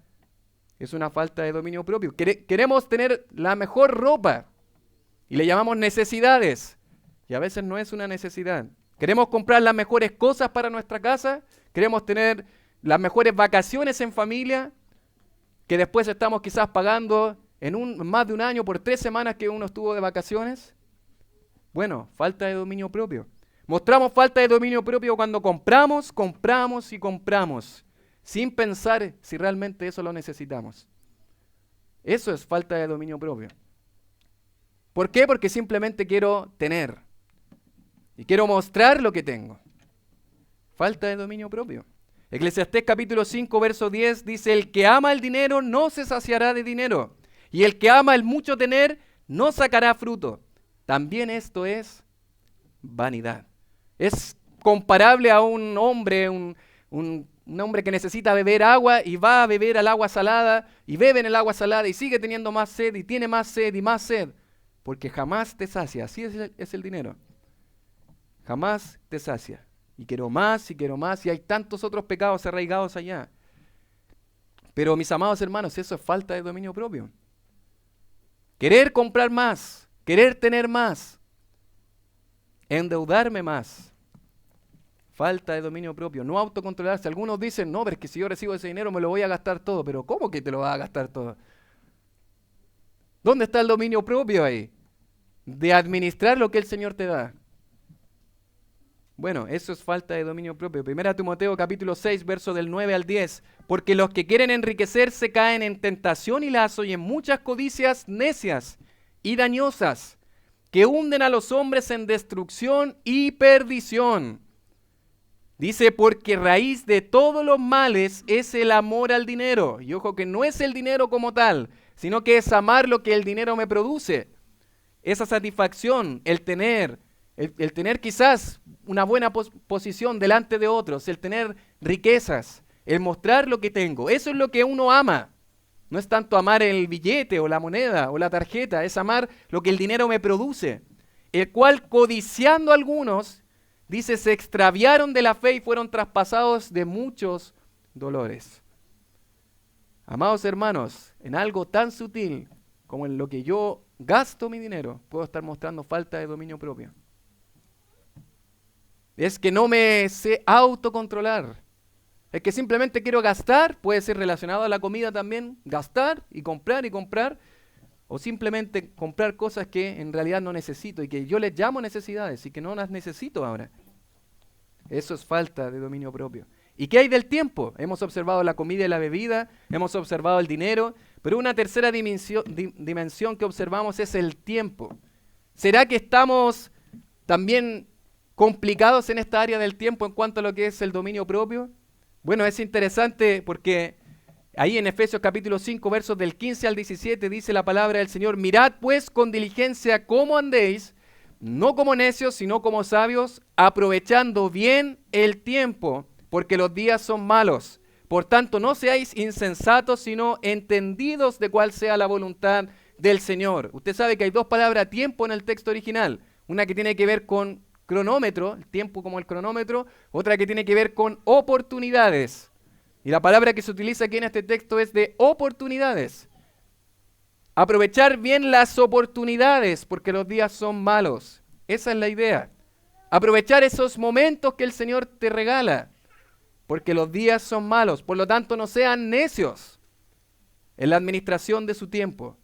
es una falta de dominio propio. Queremos tener la mejor ropa y le llamamos necesidades y a veces no es una necesidad. Queremos comprar las mejores cosas para nuestra casa, queremos tener las mejores vacaciones en familia, que después estamos quizás pagando en más de un año por 3 semanas que uno estuvo de vacaciones. Bueno, falta de dominio propio. Mostramos falta de dominio propio cuando compramos y compramos, sin pensar si realmente eso lo necesitamos. Eso es falta de dominio propio. ¿Por qué? Porque simplemente quiero tener y quiero mostrar lo que tengo. Falta de dominio propio. Eclesiastés capítulo 5, verso 10 dice, el que ama el dinero no se saciará de dinero, y el que ama el mucho tener no sacará fruto. También esto es vanidad. Es comparable a un hombre, un un hombre que necesita beber agua y va a beber al agua salada y bebe en el agua salada y sigue teniendo más sed y tiene más sed y más sed, porque jamás te sacia. Así es el dinero. Jamás te sacia. Y quiero más y hay tantos otros pecados arraigados allá. Pero mis amados hermanos, eso es falta de dominio propio. Querer comprar más, querer tener más, endeudarme más. Falta de dominio propio, no autocontrolarse. Algunos dicen, no, pero es que si yo recibo ese dinero me lo voy a gastar todo. Pero ¿cómo que te lo vas a gastar todo? ¿Dónde está el dominio propio ahí? De administrar lo que el Señor te da. Bueno, eso es falta de dominio propio. 1 Timoteo capítulo 6, verso del 9 al 10. Porque los que quieren enriquecerse caen en tentación y lazo y en muchas codicias necias y dañosas, que hunden a los hombres en destrucción y perdición. Dice, porque raíz de todos los males es el amor al dinero. Y ojo que no es el dinero como tal, sino que es amar lo que el dinero me produce. Esa satisfacción, el tener quizás una buena posición delante de otros, el tener riquezas, el mostrar lo que tengo. Eso es lo que uno ama. No es tanto amar el billete o la moneda o la tarjeta, es amar lo que el dinero me produce. El cual, codiciando algunos, dice, se extraviaron de la fe y fueron traspasados de muchos dolores. Amados hermanos, en algo tan sutil como en lo que yo gasto mi dinero, puedo estar mostrando falta de dominio propio. Es que no me sé autocontrolar. Es que simplemente quiero gastar, puede ser relacionado a la comida también, gastar y comprar, o simplemente comprar cosas que en realidad no necesito y que yo les llamo necesidades y que no las necesito ahora. Eso es falta de dominio propio. ¿Y qué hay del tiempo? Hemos observado la comida y la bebida, hemos observado el dinero, pero una tercera dimensión que observamos es el tiempo. ¿Será que estamos también complicados en esta área del tiempo en cuanto a lo que es el dominio propio? Bueno, es interesante porque ahí en Efesios capítulo 5, versos del 15 al 17, dice la palabra del Señor: mirad pues con diligencia cómo andéis, no como necios, sino como sabios, aprovechando bien el tiempo, porque los días son malos. Por tanto, no seáis insensatos, sino entendidos de cuál sea la voluntad del Señor. Usted sabe que hay dos palabras tiempo en el texto original. Una que tiene que ver con cronómetro, el tiempo como el cronómetro, otra que tiene que ver con oportunidades. Y la palabra que se utiliza aquí en este texto es de oportunidades. Aprovechar bien las oportunidades, porque los días son malos. Esa es la idea. Aprovechar esos momentos que el Señor te regala, porque los días son malos. Por lo tanto, no sean necios en la administración de su tiempo.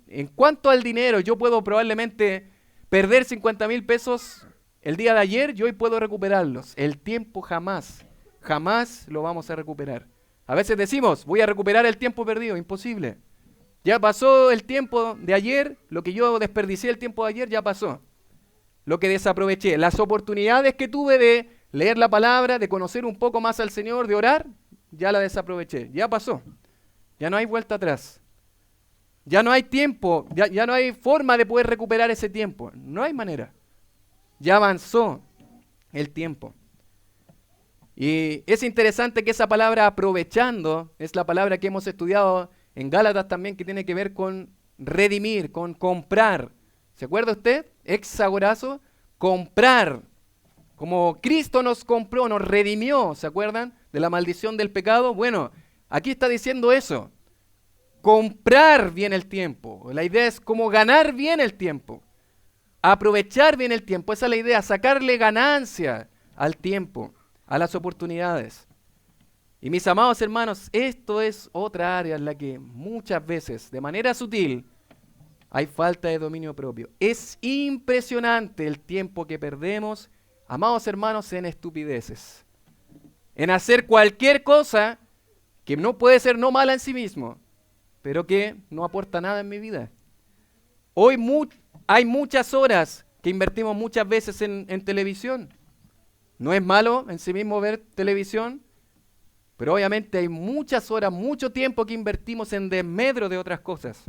En cuanto al dinero, yo puedo probablemente perder 50,000 pesos el día de ayer y hoy puedo recuperarlos. El tiempo jamás lo vamos a recuperar. A veces decimos, voy a recuperar el tiempo perdido. Imposible. Ya pasó el tiempo de ayer, lo que yo desperdicié el tiempo de ayer ya pasó. Lo que desaproveché, las oportunidades que tuve de leer la palabra, de conocer un poco más al Señor, de orar, ya la desaproveché, ya pasó. Ya no hay vuelta atrás. Ya no hay tiempo, ya no hay forma de poder recuperar ese tiempo. No hay manera. Ya avanzó el tiempo. Y es interesante que esa palabra aprovechando es la palabra que hemos estudiado en Gálatas también, que tiene que ver con redimir, con comprar. ¿Se acuerda usted? Exagorazo, comprar. Como Cristo nos compró, nos redimió, ¿se acuerdan? De la maldición del pecado. Bueno, aquí está diciendo eso. Comprar bien el tiempo. La idea es como ganar bien el tiempo. Aprovechar bien el tiempo. Esa es la idea, sacarle ganancia al tiempo, a las oportunidades. Y mis amados hermanos, esto es otra área en la que muchas veces, de manera sutil, hay falta de dominio propio. Es impresionante el tiempo que perdemos, amados hermanos, en estupideces. En hacer cualquier cosa que no puede ser no mala en sí mismo, pero que no aporta nada en mi vida. Hoy hay muchas horas que invertimos muchas veces en televisión. No es malo en sí mismo ver televisión, pero obviamente hay muchas horas, mucho tiempo que invertimos en desmedro de otras cosas.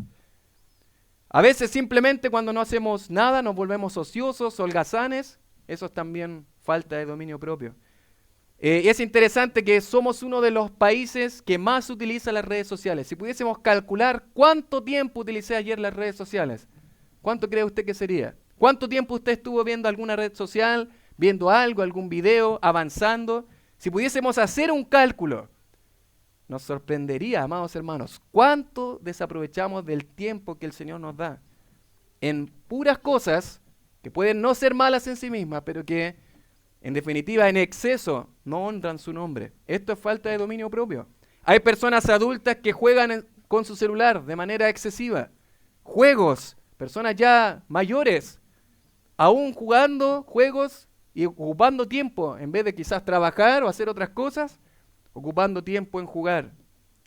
A veces simplemente cuando no hacemos nada nos volvemos ociosos, holgazanes. Eso es también falta de dominio propio. Es interesante que somos uno de los países que más utiliza las redes sociales. Si pudiésemos calcular cuánto tiempo utilicé ayer las redes sociales, ¿cuánto cree usted que sería? ¿Cuánto tiempo usted estuvo viendo alguna red social, viendo algo, algún video, avanzando? Si pudiésemos hacer un cálculo, nos sorprendería, amados hermanos, cuánto desaprovechamos del tiempo que el Señor nos da en puras cosas que pueden no ser malas en sí mismas, pero que en definitiva en exceso no honran su nombre. Esto es falta de dominio propio. Hay personas adultas que juegan con su celular de manera excesiva. Juegos, personas ya mayores, aún jugando juegos y ocupando tiempo, en vez de quizás trabajar o hacer otras cosas, ocupando tiempo en jugar.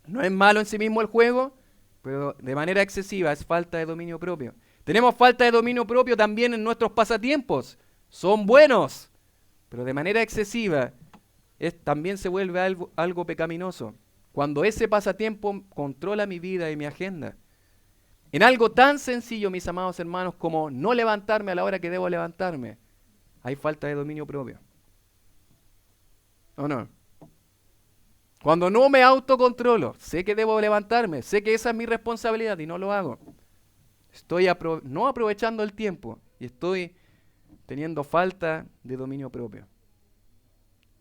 No es malo en sí mismo el juego, pero de manera excesiva es falta de dominio propio. Tenemos falta de dominio propio también en nuestros pasatiempos. Son buenos, pero de manera excesiva también se vuelve algo pecaminoso. Cuando ese pasatiempo controla mi vida y mi agenda. En algo tan sencillo, mis amados hermanos, como no levantarme a la hora que debo levantarme, hay falta de dominio propio. ¿O no? Cuando no me autocontrolo, sé que debo levantarme, sé que esa es mi responsabilidad y no lo hago. Estoy no aprovechando el tiempo y estoy teniendo falta de dominio propio.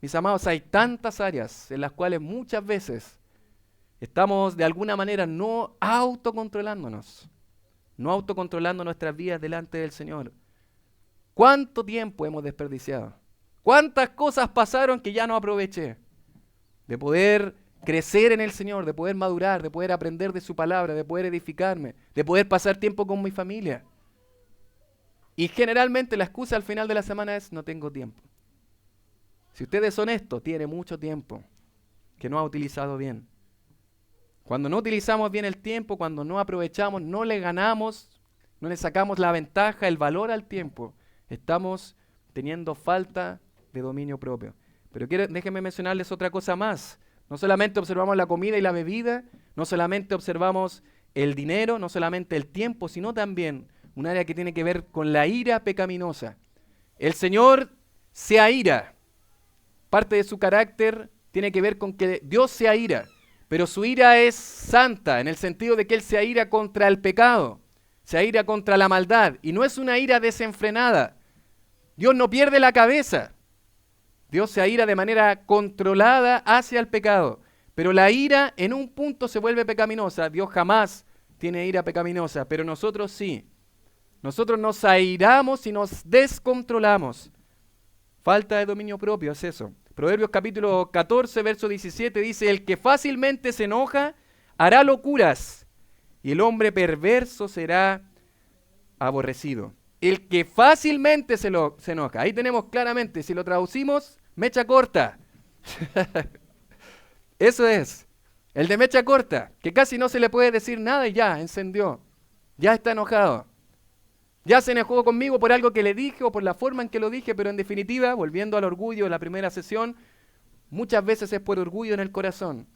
Mis amados, hay tantas áreas en las cuales muchas veces estamos de alguna manera no autocontrolándonos, no autocontrolando nuestras vidas delante del Señor. ¿Cuánto tiempo hemos desperdiciado? ¿Cuántas cosas pasaron que ya no aproveché? De poder crecer en el Señor, de poder madurar, de poder aprender de su palabra, de poder edificarme, de poder pasar tiempo con mi familia. Y generalmente la excusa al final de la semana es no tengo tiempo. Si usted es honesto, tiene mucho tiempo que no ha utilizado bien. Cuando no utilizamos bien el tiempo, cuando no aprovechamos, no le ganamos, no le sacamos la ventaja, el valor al tiempo, estamos teniendo falta de dominio propio. Pero déjenme mencionarles otra cosa más. No solamente observamos la comida y la bebida, no solamente observamos el dinero, no solamente el tiempo, sino también un área que tiene que ver con la ira pecaminosa. El Señor se aira. Parte de su carácter tiene que ver con que Dios se aira, pero su ira es santa, en el sentido de que Él se aira contra el pecado, se aira contra la maldad, y no es una ira desenfrenada. Dios no pierde la cabeza. Dios se aira de manera controlada hacia el pecado, pero la ira en un punto se vuelve pecaminosa. Dios jamás tiene ira pecaminosa, pero nosotros sí. Nosotros nos airamos y nos descontrolamos. Falta de dominio propio es eso. Proverbios capítulo 14, verso 17 dice: el que fácilmente se enoja hará locuras, y el hombre perverso será aborrecido. El que fácilmente se enoja. Ahí tenemos claramente, si lo traducimos, mecha corta. Eso es. El de mecha corta, que casi no se le puede decir nada y ya encendió. Ya está enojado. Ya se enojó conmigo por algo que le dije o por la forma en que lo dije, pero en definitiva, volviendo al orgullo de la primera sesión, muchas veces es por orgullo en el corazón.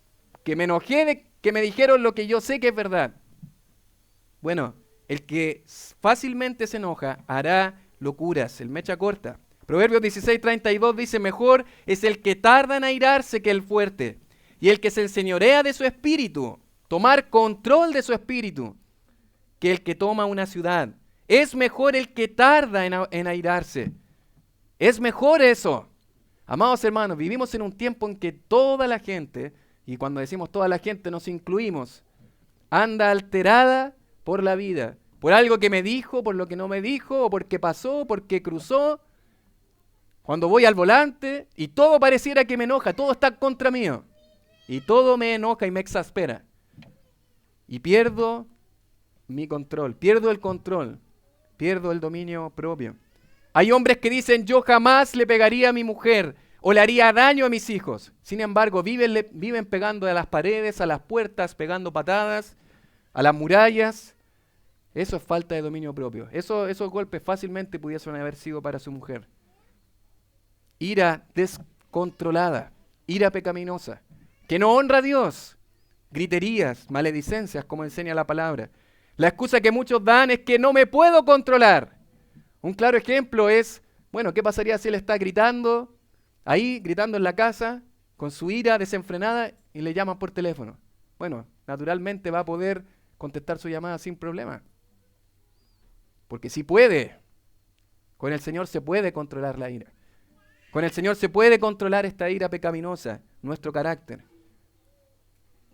Que me enojé de que me dijeron lo que yo sé que es verdad. Bueno, el que fácilmente se enoja hará locuras, el mecha corta. Proverbios 16:32 dice: mejor es el que tarda en airarse que el fuerte, y el que se enseñorea de su espíritu, tomar control de su espíritu, que el que toma una ciudad. Es mejor el que tarda en airarse. Es mejor eso. Amados hermanos, vivimos en un tiempo en que toda la gente, y cuando decimos toda la gente nos incluimos, anda alterada por la vida, por algo que me dijo, por lo que no me dijo, o porque pasó, porque cruzó. Cuando voy al volante y todo pareciera que me enoja, todo está contra mío, y todo me enoja y me exaspera, y pierdo mi control, pierdo el control, pierdo el dominio propio. Hay hombres que dicen: yo jamás le pegaría a mi mujer o le haría daño a mis hijos. Sin embargo, viven pegando a las paredes, a las puertas, pegando patadas, a las murallas. Eso es falta de dominio propio. Esos golpes fácilmente pudiesen haber sido para su mujer. Ira descontrolada, ira pecaminosa, que no honra a Dios. Griterías, maledicencias, como enseña la palabra. La excusa que muchos dan es que no me puedo controlar. Un claro ejemplo es, bueno, ¿qué pasaría si él está gritando ahí gritando en la casa, con su ira desenfrenada, y le llaman por teléfono. Bueno, naturalmente va a poder contestar su llamada sin problema. Porque sí puede. Con el Señor se puede controlar la ira. Con el Señor se puede controlar esta ira pecaminosa, nuestro carácter.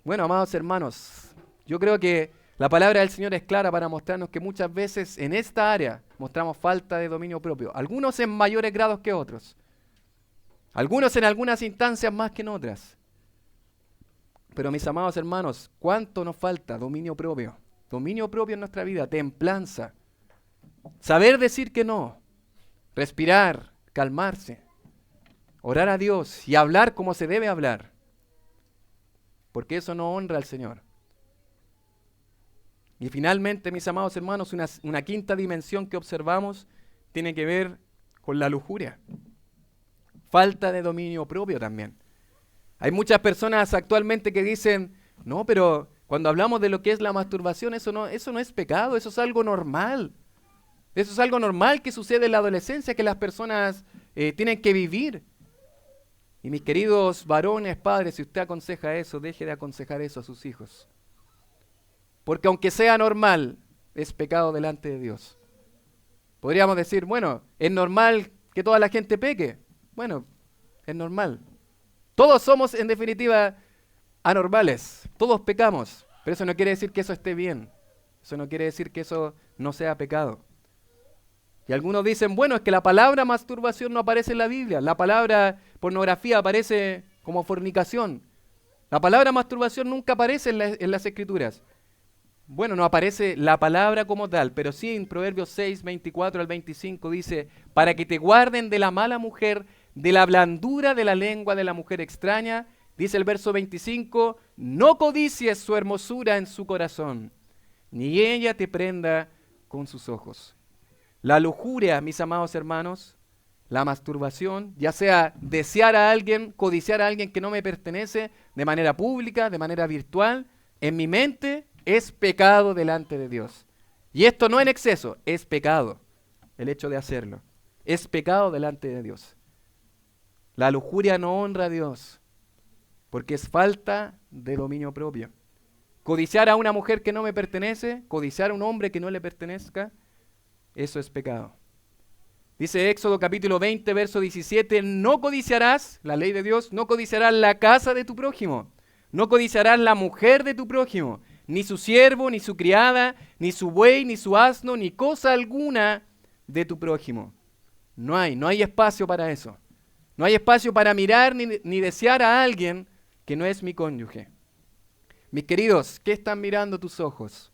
Bueno, amados hermanos, yo creo que la palabra del Señor es clara para mostrarnos que muchas veces en esta área mostramos falta de dominio propio. Algunos en mayores grados que otros. Algunos en algunas instancias más que en otras. Pero mis amados hermanos, ¿cuánto nos falta dominio propio? Dominio propio en nuestra vida, templanza. Saber decir que no, respirar, calmarse, orar a Dios y hablar como se debe hablar. Porque eso no honra al Señor. Y finalmente, mis amados hermanos, una quinta dimensión que observamos tiene que ver con la lujuria. Falta de dominio propio también. Hay muchas personas actualmente que dicen, no, pero cuando hablamos de lo que es la masturbación, eso no es pecado, eso es algo normal. Eso es algo normal que sucede en la adolescencia, que las personas tienen que vivir. Y mis queridos varones, padres, si usted aconseja eso, deje de aconsejar eso a sus hijos. Porque aunque sea normal, es pecado delante de Dios. Podríamos decir, bueno, ¿es normal que toda la gente peque? Bueno, es normal. Todos somos, en definitiva, anormales. Todos pecamos. Pero eso no quiere decir que eso esté bien. Eso no quiere decir que eso no sea pecado. Y algunos dicen, bueno, es que la palabra masturbación no aparece en la Biblia. La palabra pornografía aparece como fornicación. La palabra masturbación nunca aparece en las Escrituras. Bueno, no aparece la palabra como tal, pero sí en Proverbios 6, 24 al 25 dice, para que te guarden de la mala mujer, de la blandura de la lengua de la mujer extraña, dice el verso 25, no codicies su hermosura en su corazón, ni ella te prenda con sus ojos. La lujuria, mis amados hermanos, la masturbación, ya sea desear a alguien, codiciar a alguien que no me pertenece, de manera pública, de manera virtual, en mi mente, es pecado delante de Dios. Y esto no en exceso, es pecado el hecho de hacerlo. Es pecado delante de Dios. La lujuria no honra a Dios, porque es falta de dominio propio. Codiciar a una mujer que no me pertenece, codiciar a un hombre que no le pertenezca, eso es pecado. Dice Éxodo capítulo 20, verso 17, no codiciarás, la ley de Dios, no codiciarás la casa de tu prójimo, no codiciarás la mujer de tu prójimo, ni su siervo, ni su criada, ni su buey, ni su asno, ni cosa alguna de tu prójimo. No hay espacio para eso. No hay espacio para mirar ni desear a alguien que no es mi cónyuge. Mis queridos, ¿qué están mirando tus ojos?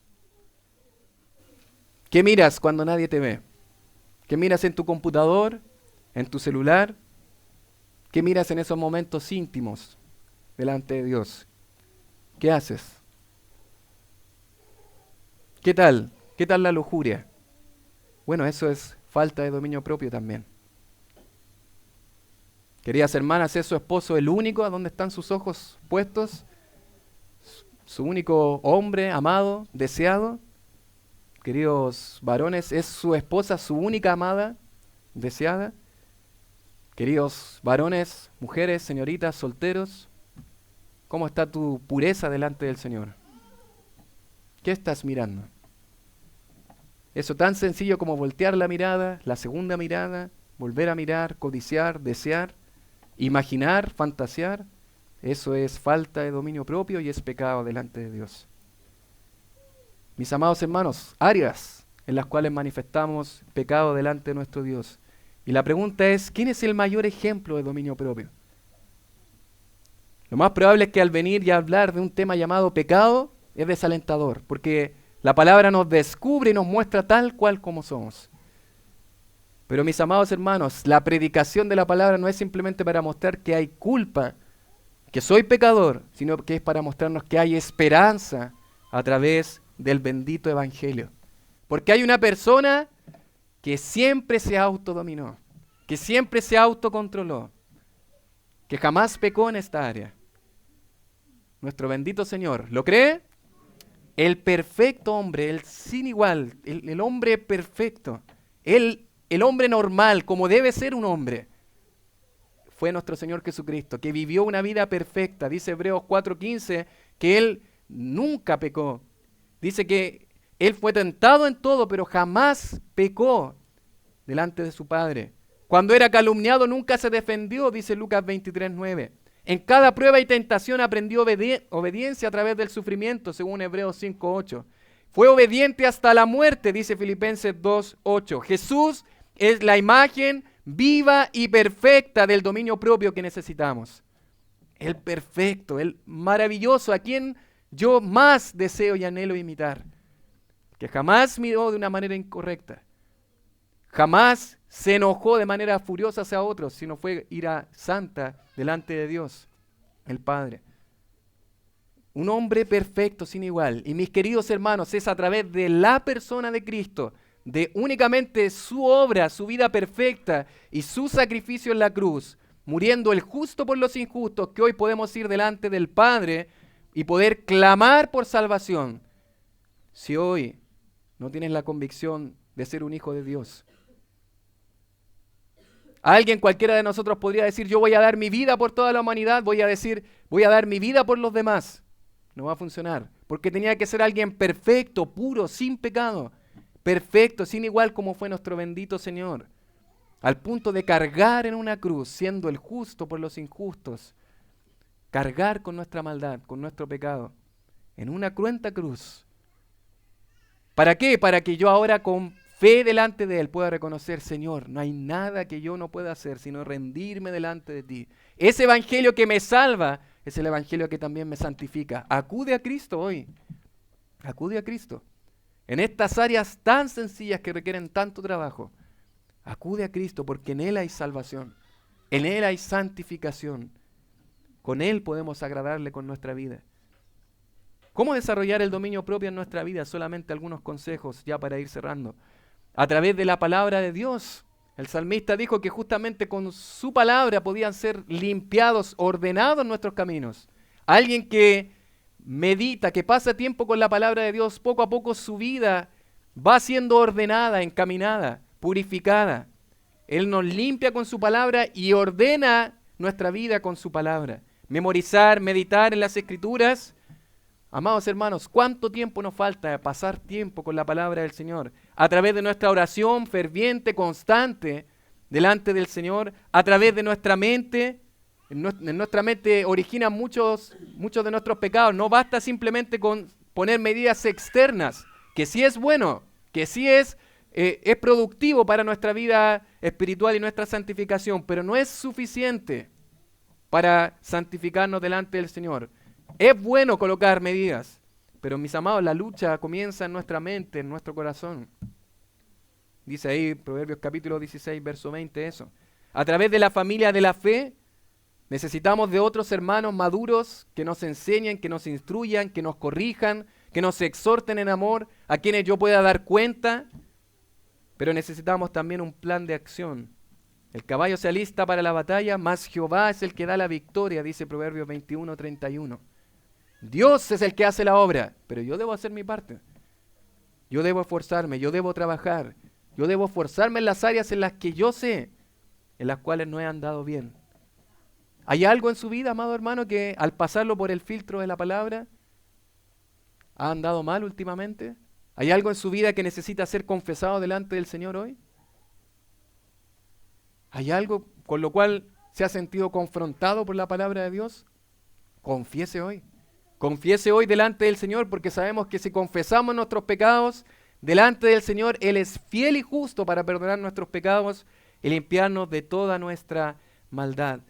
¿Qué miras cuando nadie te ve? ¿Qué miras en tu computador, en tu celular? ¿Qué miras en esos momentos íntimos delante de Dios? ¿Qué haces? ¿Qué tal? ¿Qué tal la lujuria? Bueno, eso es falta de dominio propio también. Queridas hermanas, ¿es su esposo el único a donde están sus ojos puestos? ¿Su único hombre amado, deseado? Queridos varones, ¿es su esposa su única amada, deseada? Queridos varones, mujeres, señoritas, solteros, ¿cómo está tu pureza delante del Señor? ¿Qué estás mirando? Eso tan sencillo como voltear la mirada, la segunda mirada, volver a mirar, codiciar, desear, imaginar, fantasear, eso es falta de dominio propio y es pecado delante de Dios. Mis amados hermanos, áreas en las cuales manifestamos pecado delante de nuestro Dios. Y la pregunta es, ¿quién es el mayor ejemplo de dominio propio? Lo más probable es que al venir y hablar de un tema llamado pecado, es desalentador, porque la palabra nos descubre y nos muestra tal cual como somos. Pero mis amados hermanos, la predicación de la palabra no es simplemente para mostrar que hay culpa, que soy pecador, sino que es para mostrarnos que hay esperanza a través del bendito evangelio. Porque hay una persona que siempre se autodominó, que siempre se autocontroló, que jamás pecó en esta área. Nuestro bendito Señor, ¿lo cree? El perfecto hombre, el sin igual, el hombre perfecto, el hombre normal, como debe ser un hombre, fue nuestro Señor Jesucristo, que vivió una vida perfecta. Dice Hebreos 4:15 que Él nunca pecó. Dice que Él fue tentado en todo, pero jamás pecó delante de su Padre. Cuando era calumniado nunca se defendió, dice Lucas 23:9. En cada prueba y tentación aprendió obediencia a través del sufrimiento, según Hebreos 5:8. Fue obediente hasta la muerte, dice Filipenses 2:8. Jesús es la imagen viva y perfecta del dominio propio que necesitamos. El perfecto, el maravilloso, a quien yo más deseo y anhelo imitar. Que jamás miró de una manera incorrecta. Jamás se enojó de manera furiosa hacia otros, sino fue ira santa delante de Dios, el Padre. Un hombre perfecto, sin igual. Y mis queridos hermanos, es a través de la persona de Cristo, de únicamente su obra, su vida perfecta y su sacrificio en la cruz, muriendo el justo por los injustos, que hoy podemos ir delante del Padre y poder clamar por salvación. Si hoy no tienes la convicción de ser un hijo de Dios. Alguien, cualquiera de nosotros podría decir, yo voy a dar mi vida por toda la humanidad, voy a dar mi vida por los demás. No va a funcionar, porque tenía que ser alguien perfecto, puro, sin pecado, perfecto, sin igual como fue nuestro bendito Señor, al punto de cargar en una cruz, siendo el justo por los injustos, cargar con nuestra maldad, con nuestro pecado, en una cruenta cruz. ¿Para qué? Para que yo ahora con fe delante de Él pueda reconocer, Señor, no hay nada que yo no pueda hacer, sino rendirme delante de ti. Ese evangelio que me salva es el evangelio que también me santifica. Acude a Cristo hoy. Acude a Cristo. En estas áreas tan sencillas que requieren tanto trabajo, acude a Cristo porque en Él hay salvación. En Él hay santificación. Con Él podemos agradarle con nuestra vida. ¿Cómo desarrollar el dominio propio en nuestra vida? Solamente algunos consejos ya para ir cerrando. A través de la palabra de Dios. El salmista dijo que justamente con su palabra podían ser limpiados, ordenados nuestros caminos. Alguien que medita, que pasa tiempo con la palabra de Dios, poco a poco su vida va siendo ordenada, encaminada, purificada. Él nos limpia con su palabra y ordena nuestra vida con su palabra. Memorizar, meditar en las Escrituras. Amados hermanos, ¿cuánto tiempo nos falta de pasar tiempo con la palabra del Señor? A través de nuestra oración ferviente, constante, delante del Señor, a través de nuestra mente. En nuestra mente originan muchos de nuestros pecados. No basta simplemente con poner medidas externas, que sí es bueno, que sí es productivo para nuestra vida espiritual y nuestra santificación, pero no es suficiente para santificarnos delante del Señor. Es bueno colocar medidas, pero mis amados, la lucha comienza en nuestra mente, en nuestro corazón. Dice ahí Proverbios capítulo 16, verso 20 eso. A través de la familia de la fe, necesitamos de otros hermanos maduros que nos enseñen, que nos instruyan, que nos corrijan, que nos exhorten en amor, a quienes yo pueda dar cuenta, pero necesitamos también un plan de acción. El caballo se alista para la batalla, mas Jehová es el que da la victoria, dice Proverbios 21, 31. Dios es el que hace la obra, pero yo debo hacer mi parte. Yo debo esforzarme, yo debo trabajar, yo debo esforzarme en las áreas en las que yo sé, en las cuales no he andado bien. ¿Hay algo en su vida, amado hermano, que al pasarlo por el filtro de la palabra ha andado mal últimamente? ¿Hay algo en su vida que necesita ser confesado delante del Señor hoy? ¿Hay algo con lo cual se ha sentido confrontado por la palabra de Dios? Confiese hoy. Confiese hoy delante del Señor, porque sabemos que si confesamos nuestros pecados delante del Señor, Él es fiel y justo para perdonar nuestros pecados y limpiarnos de toda nuestra maldad.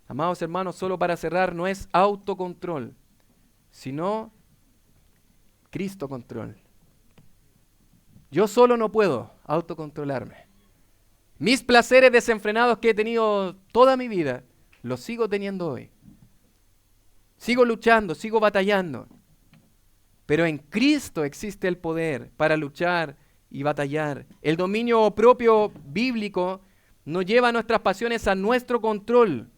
Amados hermanos, solo para cerrar, no es autocontrol, sino Cristo control. Yo solo no puedo autocontrolarme. Mis placeres desenfrenados que he tenido toda mi vida, los sigo teniendo hoy. Sigo luchando, sigo batallando. Pero en Cristo existe el poder para luchar y batallar. El dominio propio bíblico no lleva nuestras pasiones a nuestro control,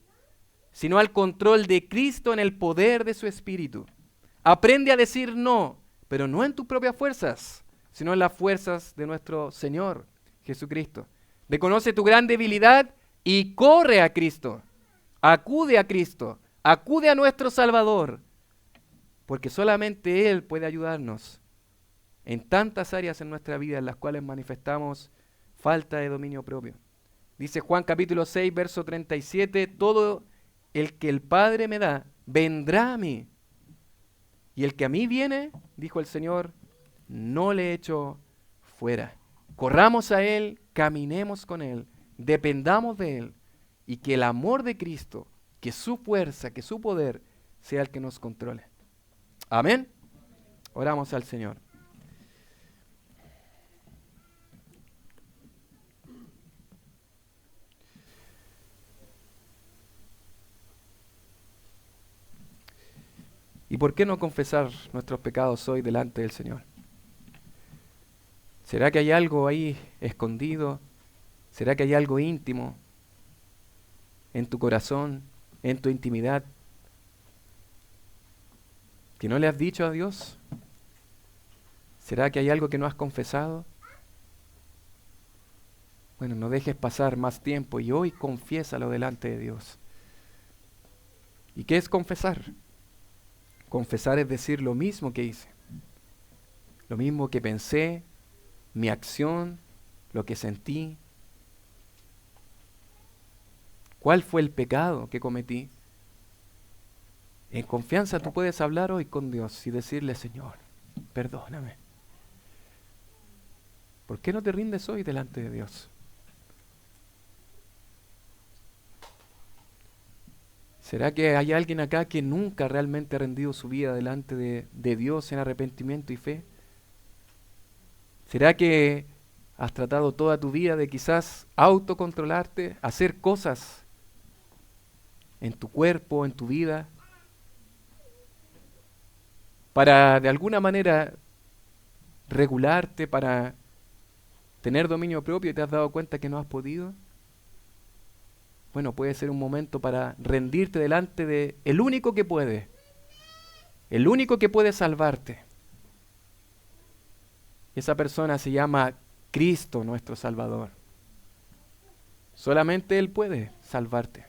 sino al control de Cristo en el poder de su Espíritu. Aprende a decir no, pero no en tus propias fuerzas, sino en las fuerzas de nuestro Señor Jesucristo. Reconoce tu gran debilidad y corre a Cristo. Acude a Cristo, acude a nuestro Salvador, porque solamente Él puede ayudarnos en tantas áreas en nuestra vida en las cuales manifestamos falta de dominio propio. Dice Juan capítulo 6, verso 37, todo el que el Padre me da, vendrá a mí. Y el que a mí viene, dijo el Señor, no le echo fuera. Corramos a Él, caminemos con Él, dependamos de Él, y que el amor de Cristo, que su fuerza, que su poder, sea el que nos controle. Amén. Oramos al Señor. ¿Y por qué no confesar nuestros pecados hoy delante del Señor? ¿Será que hay algo ahí escondido? ¿Será que hay algo íntimo en tu corazón, en tu intimidad, que no le has dicho a Dios? ¿Será que hay algo que no has confesado? Bueno, no dejes pasar más tiempo y hoy confiésalo delante de Dios. ¿Y qué es confesar? Confesar es decir lo mismo que hice, lo mismo que pensé, mi acción, lo que sentí. ¿Cuál fue el pecado que cometí? En confianza tú puedes hablar hoy con Dios y decirle, Señor, perdóname. ¿Por qué no te rindes hoy delante de Dios? ¿Será que hay alguien acá que nunca realmente ha rendido su vida delante de Dios en arrepentimiento y fe? ¿Será que has tratado toda tu vida de quizás autocontrolarte, hacer cosas en tu cuerpo, en tu vida, para de alguna manera regularte, para tener dominio propio y te has dado cuenta que no has podido? Bueno, puede ser un momento para rendirte delante de el único que puede salvarte. Esa persona se llama Cristo, nuestro Salvador. Solamente Él puede salvarte.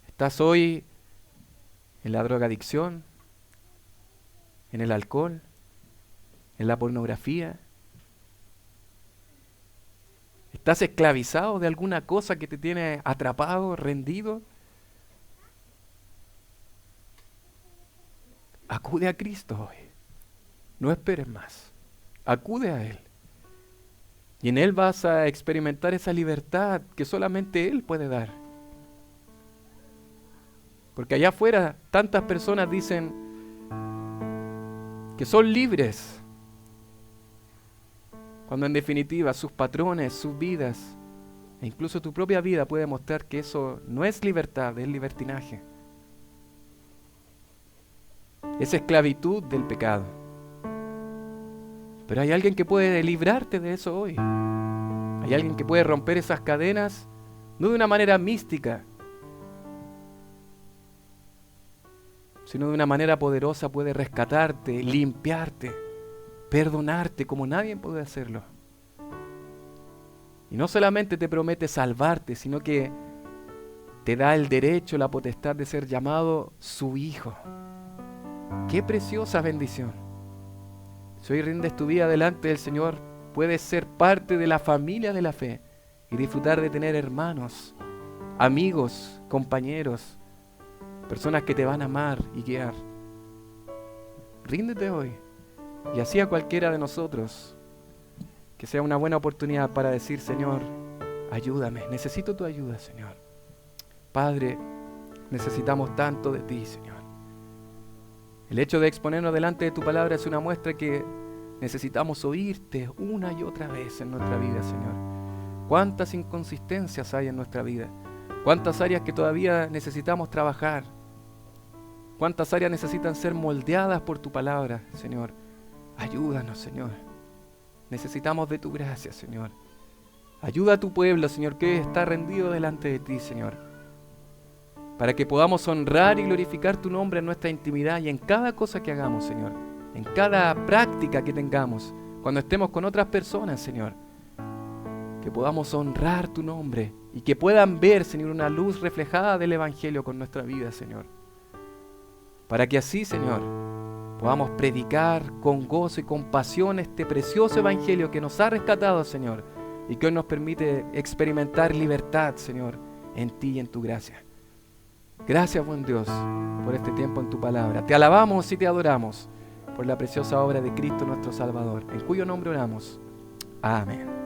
¿Estás hoy en la drogadicción, en el alcohol, en la pornografía? ¿Estás esclavizado de alguna cosa que te tiene atrapado, rendido? Acude a Cristo hoy. No esperes más. Acude a Él. Y en Él vas a experimentar esa libertad que solamente Él puede dar. Porque allá afuera tantas personas dicen que son libres, cuando en definitiva sus patrones, sus vidas, e incluso tu propia vida puede mostrar que eso no es libertad, es libertinaje. Es esclavitud del pecado. Pero hay alguien que puede librarte de eso hoy. Hay alguien que puede romper esas cadenas, no de una manera mística, sino de una manera poderosa. Puede rescatarte, limpiarte, perdonarte como nadie puede hacerlo. Y no solamente te promete salvarte, sino que te da el derecho, la potestad de ser llamado su hijo. ¡Qué preciosa bendición! Si hoy rindes tu vida delante del Señor, puedes ser parte de la familia de la fe y disfrutar de tener hermanos, amigos, compañeros, personas que te van a amar y guiar. Ríndete hoy. Y así a cualquiera de nosotros, que sea una buena oportunidad para decir, Señor, ayúdame, necesito tu ayuda, Señor. Padre, necesitamos tanto de ti, Señor. El hecho de exponernos delante de tu palabra es una muestra que necesitamos oírte una y otra vez en nuestra vida, Señor. Cuántas inconsistencias hay en nuestra vida, cuántas áreas que todavía necesitamos trabajar, cuántas áreas necesitan ser moldeadas por tu palabra, Señor. Ayúdanos, Señor. Necesitamos de tu gracia, Señor. Ayuda a tu pueblo, Señor, que está rendido delante de ti, Señor, para que podamos honrar y glorificar tu nombre en nuestra intimidad y en cada cosa que hagamos, Señor, en cada práctica que tengamos, cuando estemos con otras personas, Señor, que podamos honrar tu nombre y que puedan ver, Señor, una luz reflejada del Evangelio con nuestra vida, Señor. Para que así, Señor, podamos predicar con gozo y con pasión este precioso Evangelio que nos ha rescatado, Señor, y que hoy nos permite experimentar libertad, Señor, en ti y en tu gracia. Gracias, buen Dios, por este tiempo en tu palabra. Te alabamos y te adoramos por la preciosa obra de Cristo nuestro Salvador, en cuyo nombre oramos. Amén.